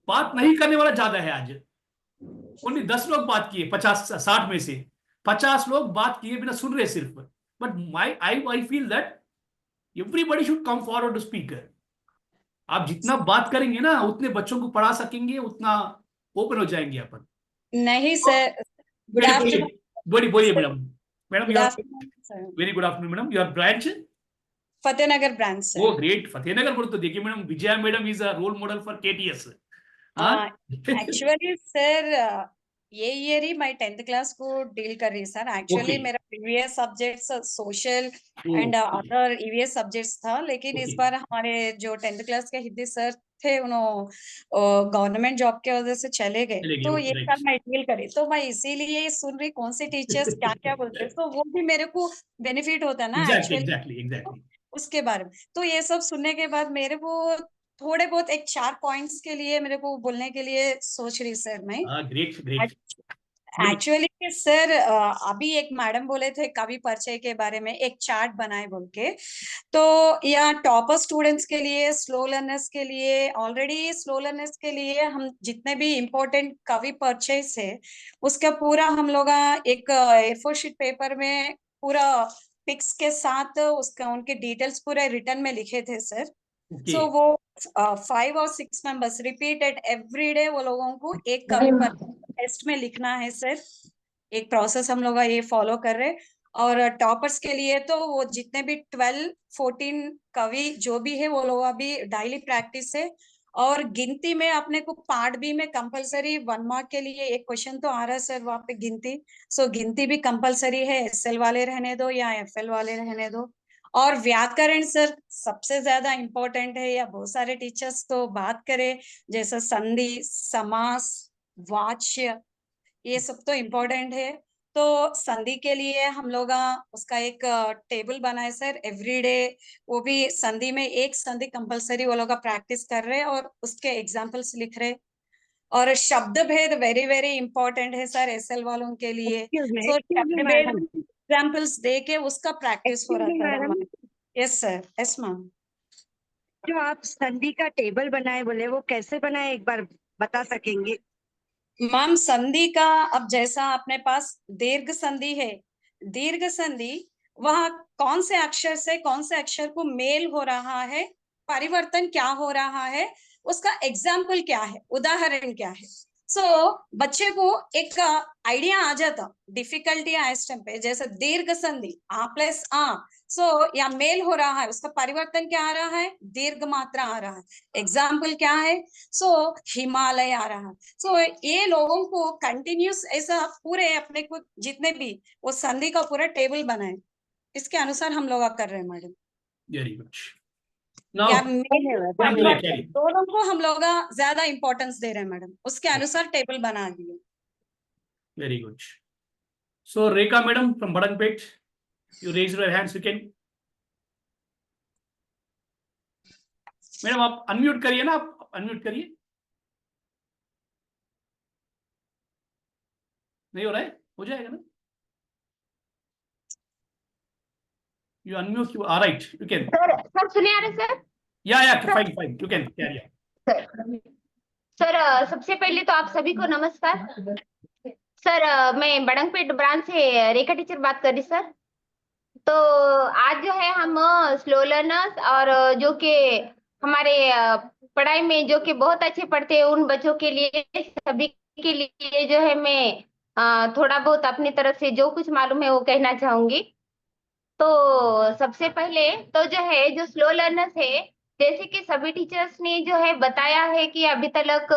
बात नहीं करने वाला ज्यादा है आज। ओनली 10 लोग बात किए 50-60 में से 50 लोग बात किए बिना सुन रहे सिर्फ। But I feel that everybody should come forward to speak. आप जितना बात करेंगे ना उतने बच्चों को पढ़ा सकेंगे, उतना ओपन हो जाएंगे अपन। नहीं सर, गुड आफ्टरनून। बोलिए madam. Madam good afternoon sir. Very good afternoon madam. Your branch Fatehnagar branch sir. Oh great, Fatehnagar बोलो तो देखिए madam, Vijaya madam is a role model for KTS. Actually sir ये ईयर ही मैं 10th क्लास को deal कर रही सर। Actually Okay. मेरा previous subjects social and other EVS subjects था, लेकिन इस Okay. बार हमारे जो 10th क्लास के हिंदी सर थे उन्होंने गवर्नमेंट जॉब के वजह से चले गए, चले गए, तो okay, ये right. साल मैं डील करी, तो मैं इसीलिए सुन रही कौन से टीचर्स क्या क्या बोलते हैं, तो वो भी मेरे को बेनिफिट होता है ना एक्चुअली उसके बारे में। तो ये सब सुनने के बाद मेरे को थोड़े बहुत एक 4 पॉइंट्स के लिए मेरे को बोलने के लिए सोच रही सर मैं। ग्रेट। एक्चुअली सर अभी एक मैडम बोले थे कवि परिचय के बारे में एक चार्ट बनाए बोल के, तो या टॉपर स्टूडेंट्स के लिए, स्लो लर्नर्स के लिए, ऑलरेडी स्लो लर्नर्स के लिए हम जितने भी इम्पोर्टेंट कवि परिचय है उसका पूरा हम लोग एक A4 शीट पेपर में पूरा पिक्स के साथ उसका उनके डिटेल्स पूरे रिटर्न में लिखे थे सर। सो वो 5 और 6 मेंबर्स रिपीटेड एवरी डे वो लोगों को एक कवि परिचय टेस्ट में लिखना है सर। एक प्रोसेस हम लोग ये फॉलो कर रहे। और टॉपर्स के लिए तो वो जितने भी 12-14 कवि जो भी है वो लोग अभी डेली प्रैक्टिस है। और गिनती में अपने को पार्ट बी में कंपलसरी 1 मार्क के लिए एक क्वेश्चन तो आ रहा है सर वहाँ पे गिनती। सो गिनती भी कंपलसरी है, SL वाले रहने दो या FL वाले रहने दो। और व्याकरण सर सबसे ज्यादा इम्पोर्टेंट है, या बहुत सारे टीचर्स तो बात करें जैसे संधि, समास, वाच्य, ये सब तो इम्पोर्टेंट है। तो संधि के लिए हम लोग उसका एक टेबल बनाए सर एवरी डे, वो भी संधि में एक संधि कंपलसरी वो लोग प्रैक्टिस कर रहे और उसके एग्जांपल्स लिख रहे। और शब्द भेद वेरी वेरी इंपॉर्टेंट है सर SL वालों के लिए। सो शब्द भेद एग्जांपल्स दे के उसका प्रैक्टिस हो रहा है। Yes sir, yes ma'am. जो आप संधि का टेबल बनाए बोले वो कैसे बनाए एक बार बता सकेंगे? मैम संधि का अब जैसा अपने पास दीर्घ संधि है, दीर्घ संधि वह कौन से अक्षर से कौन से अक्षर को मेल हो रहा है, परिवर्तन क्या हो रहा है, उसका एग्जाम्पल क्या है, उदाहरण क्या है। सो बच्चे को एक आइडिया आ जाता, डिफिकल्टी है इस टाइम पे, जैसे दीर्घ संधि आ प्लस आ, सो या मेल हो रहा है, उसका परिवर्तन क्या आ रहा है, दीर्घ मात्रा आ रहा है, एग्जाम्पल क्या है, सो हिमालय आ रहा है। सो ये लोगों को कंटिन्यूस ऐसा पूरे अपने को जितने भी वो संधि का पूरा टेबल बनाए, इसके अनुसार हम लोग कर रहे हैं मैडम। Very good. या दोनों को हम लोग ज्यादा इंपॉर्टेंस दे रहे हैं मैडम, उसके अनुसार टेबल बना दिए। Very good. So Rekha madam from Badanpet, you raise your hands, you can. Madam आप अनम्यूट करिए ना, आप अनम्यूट करिए। नहीं हो रहा है, हो जाएगा ना। You unmute, you are right, you can. Sir सुनिए आ रहे sir? Yeah, fine, you can carry on. Sir सबसे पहले तो आप सभी को नमस्कार। सर मैं बड़ंगपेट ब्रांच से रेखा टीचर बात कर रही सर। तो आज जो है हम स्लो लर्नर्स और जो कि हमारे पढ़ाई में जो कि बहुत अच्छे पढ़ते हैं उन बच्चों के लिए, सभी के लिए जो है मैं थोड़ा बहुत अपनी तरफ से जो कुछ मालूम है वो कहना चाहूंगी। तो सबसे पहले तो जो है जो स्लो लर्नर्स है, जैसे कि सभी टीचर्स ने जो है बताया है कि अभी तक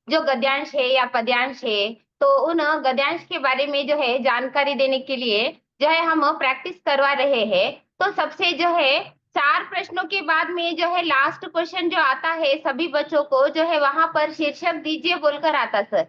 जो गद्यांश है या पद्यांश है, तो उन गद्यांश के बारे में जो है जानकारी देने के लिए जो है हम प्रैक्टिस करवा रहे हैं। तो सबसे जो है 4 प्रश्नों के बाद में जो है लास्ट क्वेश्चन जो आता है सभी बच्चों को जो है वहां पर शीर्षक दीजिए बोलकर आता सर।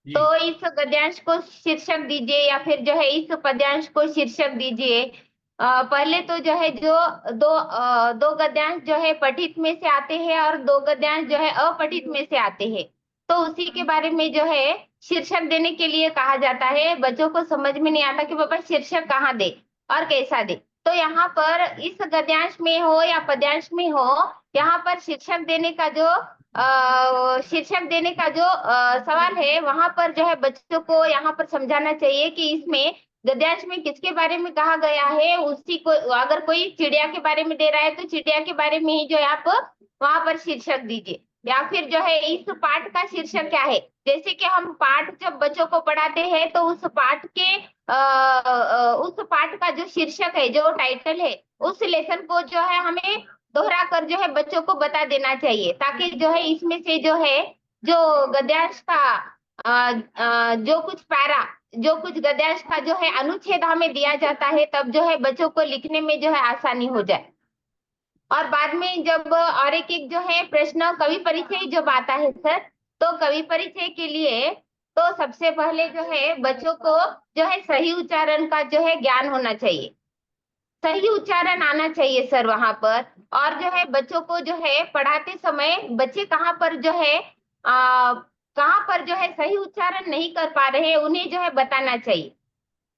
तो इस गद्यांश को शीर्षक दीजिए या फिर जो है इस पद्यांश को शीर्षक दीजिए। पहले तो जो है जो दो गद्यांश जो है पठित में से आते हैं और 2 गद्यांश जो है अपठित में से आते हैं, तो उसी के बारे में जो है शीर्षक देने के लिए कहा जाता है। बच्चों को समझ में नहीं आता कि पापा शीर्षक कहाँ दे और कैसा दे, तो यहाँ पर इस गद्यांश में हो या पद्यांश में हो, यहाँ पर शीर्षक देने का जो सवाल है वहां पर जो है बच्चों को यहाँ पर समझाना चाहिए कि इसमें गद्यांश में किसके बारे में कहा गया है, उसी को अगर कोई चिड़िया के बारे में दे रहा है तो चिड़िया के बारे में ही जो है आप वहां पर शीर्षक दीजिए। या फिर जो है इस पाठ का शीर्षक क्या है, जैसे कि हम पाठ जब बच्चों को पढ़ाते हैं तो उस पाठ का जो शीर्षक है, जो टाइटल है, उस लेसन को जो है हमें दोहरा कर जो है बच्चों को बता देना चाहिए, ताकि जो है इसमें से जो है जो गद्यांश का जो कुछ गद्यांश का जो है अनुच्छेद हमें दिया जाता है, तब जो है बच्चों को लिखने में जो है आसानी हो जाए। और बाद में जब और एक जो है प्रश्न कवि परिचय जब आता है सर, तो कवि परिचय के लिए तो सबसे पहले जो है बच्चों को जो है सही उच्चारण का जो है ज्ञान होना चाहिए, सही उच्चारण आना चाहिए सर वहां पर। और जो है बच्चों को जो है पढ़ाते समय बच्चे कहाँ पर जो है सही उच्चारण नहीं कर पा रहे हैं, उन्हें जो है बताना चाहिए।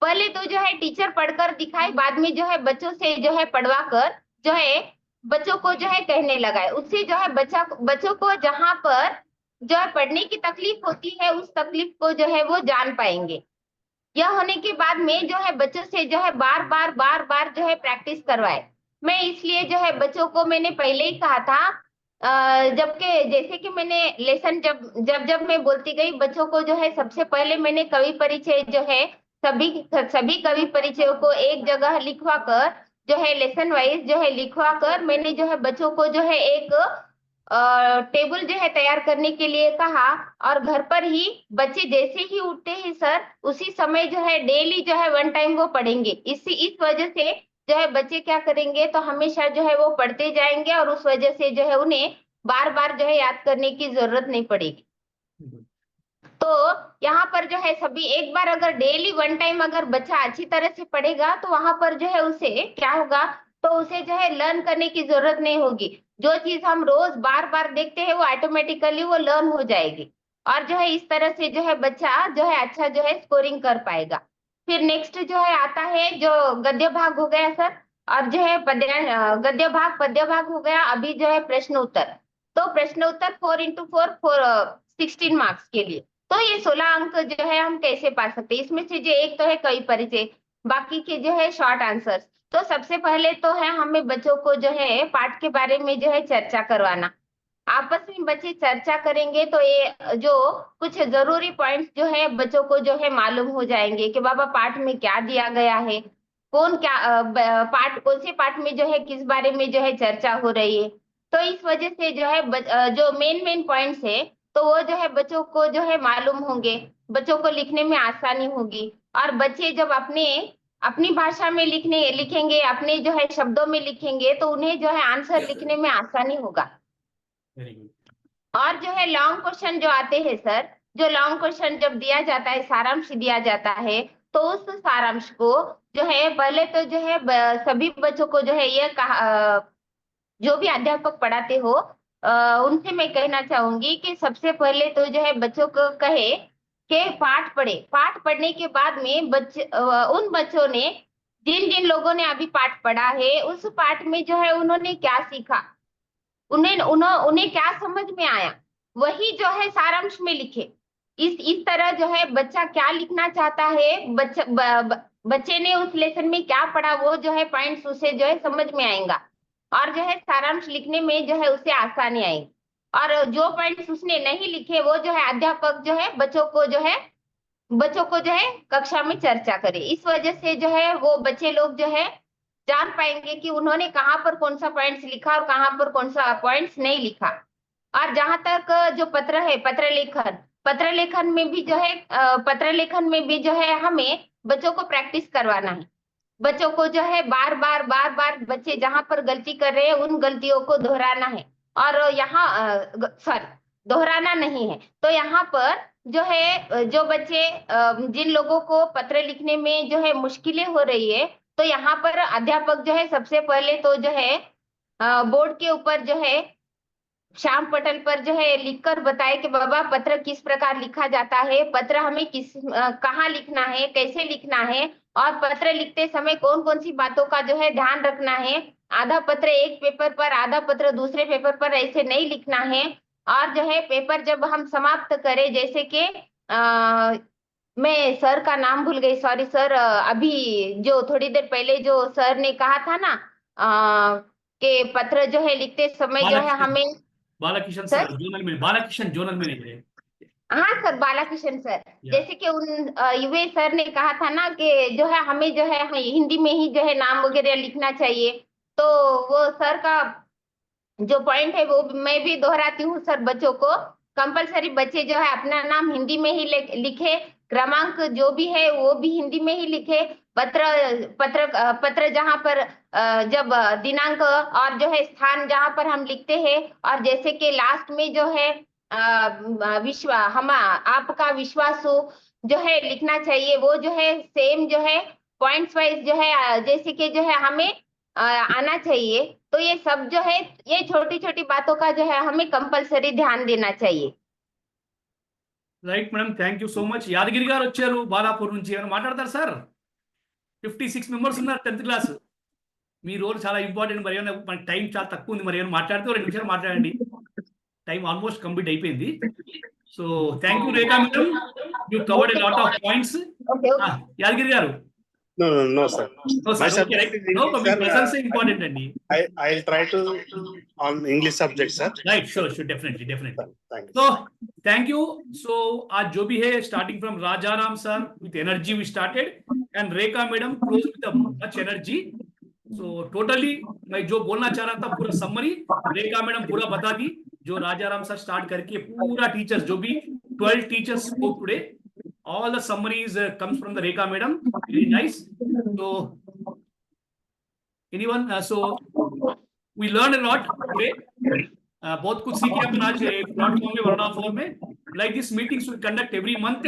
पहले तो जो है टीचर पढ़कर दिखाए, बाद में जो है बच्चों से जो है पढ़वा कर जो है बच्चों को जो है कहने लगाए। उससे जो है बच्चों को जहां पर जो है पढ़ने की तकलीफ होती है उस तकलीफ को जो है वो जान पाएंगे। यह होने के बाद में जो है बच्चों से जो है बार बार जो है प्रैक्टिस करवाए। मैं इसलिए जो है बच्चों को मैंने पहले ही कहा था, जबकि जैसे कि मैंने लेसन जब मैं बोलती गई बच्चों को जो है सबसे पहले मैंने कवि परिचय जो है सभी कवि परिचयों को एक जगह लिखवा कर जो है लेसन वाइज जो है लिखवा कर मैंने जो है बच्चों को जो है एक टेबल जो है तैयार करने के लिए कहा। और घर पर ही बच्चे जैसे ही उठते हैं सर, उसी समय जो है डेली जो है 1 टाइम वो पढ़ेंगे। इस वजह से जो है बच्चे क्या करेंगे, तो हमेशा जो है वो पढ़ते जाएंगे और उस वजह से जो है उन्हें बार बार जो है याद करने की जरूरत नहीं पड़ेगी। तो यहाँ पर जो है सभी एक बार अगर डेली 1 टाइम अगर बच्चा अच्छी तरह से पढ़ेगा तो वहां पर जो है उसे क्या होगा, तो उसे जो है लर्न करने की जरूरत नहीं होगी। जो चीज हम रोज बार बार देखते हैं वो ऑटोमेटिकली वो लर्न हो जाएगी और जो है इस तरह से जो है बच्चा जो है अच्छा जो है स्कोरिंग कर पाएगा। फिर नेक्स्ट जो है आता है जो गद्य भाग हो गया सर, और जो है गद्य भाग पद्य भाग हो गया। अभी जो है प्रश्न उत्तर, तो प्रश्न उत्तर 4 into 4 16 मार्क्स के लिए, तो ये 16 अंक जो है हम कैसे पा सकते हैं। इसमें से जो एक तो है कवि परिचय, बाकी के जो है शॉर्ट आंसर्स। तो सबसे पहले तो है हमें बच्चों को जो है पाठ के बारे में जो है चर्चा करवाना। आपस में बच्चे चर्चा करेंगे तो ये जो कुछ जरूरी पॉइंट्स जो है बच्चों को जो है मालूम हो जाएंगे कि बाबा पाठ में क्या दिया गया है, कौन से पाठ में जो है किस बारे में जो है चर्चा हो रही है। तो इस वजह से जो है जो मेन पॉइंट्स है तो वो जो है बच्चों को जो है मालूम होंगे, बच्चों को लिखने में आसानी होगी। और बच्चे जब अपनी भाषा में लिखेंगे, अपने जो है शब्दों में लिखेंगे, तो उन्हें जो है आंसर लिखने में आसानी होगा। और जो है लॉन्ग क्वेश्चन जो आते हैं सर, जो लॉन्ग क्वेश्चन जब दिया जाता है, सारांश दिया जाता है, तो उस सारांश को जो है पहले तो जो है सभी बच्चों को जो है ये जो भी अध्यापक पढ़ाते हो उनसे मैं कहना चाहूंगी कि सबसे पहले तो जो है बच्चों को कहे कि पाठ पढ़ने के बाद में उन बच्चों ने जिन लोगों ने अभी पाठ पढ़ा है उस पाठ में जो है उन्होंने क्या सीखा, उन्हें क्या समझ में आया, वही जो है सारांश में लिखे। इस तरह जो है बच्चा क्या लिखना चाहता है, बच्चे ने उस लेसन में क्या पढ़ा, वो जो है पॉइंट्स उसे जो है समझ में आएगा और जो है सारांश लिखने में जो है उसे आसानी आएगी। और जो पॉइंट्स उसने नहीं लिखे वो जो है अध्यापक जो है बच्चों को जो है कक्षा में चर्चा करे। इस वजह से जो है वो बच्चे लोग जो है जान पाएंगे कि उन्होंने कहाँ पर कौन सा पॉइंट्स लिखा और कहाँ पर कौन सा पॉइंट्स नहीं लिखा। और जहां तक जो पत्र है, पत्र लेखन में भी जो है हमें बच्चों को प्रैक्टिस करवाना है। बच्चों को जो है बार बार बच्चे जहां पर गलती कर रहे हैं उन गलतियों को दोहराना है। और यहाँ सॉरी, दोहराना नहीं है। तो यहाँ पर जो है जो बच्चे जिन लोगों को पत्र लिखने में जो है मुश्किलें हो रही है, तो यहाँ पर अध्यापक जो है सबसे पहले तो जो है बोर्ड के ऊपर जो है श्याम पटल पर जो है लिखकर बताए कि बाबा पत्र किस प्रकार लिखा जाता है, पत्र हमें कहाँ लिखना है, कैसे लिखना है, और पत्र लिखते समय कौन कौन सी बातों का जो है ध्यान रखना है। आधा पत्र एक पेपर पर, आधा पत्र दूसरे पेपर पर ऐसे नहीं लिखना है। और जो है पेपर जब हम समाप्त करें, जैसे कि मैं सर का नाम भूल गई, सॉरी सर, अभी जो थोड़ी देर पहले जो सर ने कहा था ना कि पत्र जो है लिखते समय जो है हमें बालाकिशन सर जोनल में, बालाकिशन जोनल मैनेजर है। हाँ सर, बालाकिशन सर, जैसे कि उन युवे सर ने कहा था ना कि जो है हमें जो है हिंदी में ही जो है नाम वगैरह लिखना चाहिए। तो वो सर का जो पॉइंट है वो मैं भी दोहराती हूँ सर, बच्चों को कंपलसरी बच्चे जो है अपना नाम हिंदी में ही लिखे, क्रमांक जो भी है वो भी हिंदी में ही लिखे, पत्र जहाँ पर जब दिनांक और जो है स्थान जहाँ पर हम लिखते हैं, और जैसे कि लास्ट में जो है आपका विश्वास हो जो है लिखना चाहिए, वो जो है सेम जो है पॉइंट्स वाइज जो है जैसे कि जो है हमें आना चाहिए। तो ये सब जो है ये छोटी छोटी बातों का जो है हमें कंपलसरी ध्यान देना चाहिए। Right madam, thank you so much. Yadagiri గారు వచ్చారు బాలాపూర్ నుంచి, ఏమైనా మాట్లాడతారు సార్? 56 మెంబర్స్ ఉన్నారు 10th క్లాస్. మీ రోల్ చాలా ఇంపార్టెంట్. మరి ఏమైనా మన టైం చాలా తక్కువ ఉంది, మరి ఏమైనా మాట్లాడితే 2 నిమిషాలు మాట్లాడండి. టైం ఆల్మోస్ట్ కంప్లీట్ అయిపోయింది. So thank you Rekha madam, you covered a lot of points. Yadagiri గారు No, sir. No, sir. Okay, right. No, but Sir, presence is important, Andy. I'll try to on English subject, sir. Right, sure, definitely. Thank you. So, thank you. So, आज जो भी है, starting from Rajaram sir with energy we started, and Rekha madam close with much energy. So, totally मैं जो बोलना चाह रहा था पूरा summary Rekha madam पूरा बता दी. जो राजाराम सर स्टार्ट करके पूरा टीचर्स जो भी 12 teachers spoke today, all the summaries comes from the Rekha madam. Very nice. So anyone, so we learned a lot today. बहुत कुछ सीखे अपन आज प्लेटफॉर्म में, वरना फॉर्म में. Like this meetings we conduct every month.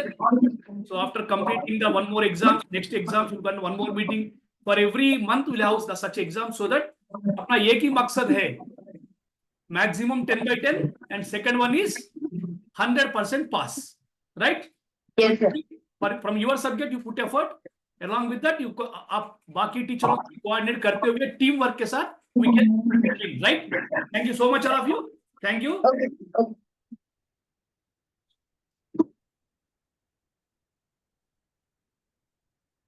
So after completing the one more exam, next exam we'll run one more meeting. For every month we'll have such exam, so that अपना एक ही मकसद है, maximum 10/10, and second one is 100% pass, right? Yes sir. From your subject you put effort, along with that you आप बाकी टीचरों को coordinate करते हुए टीम वर्क के साथ we can, right? Thank you so much all of you. Thank you. Okay.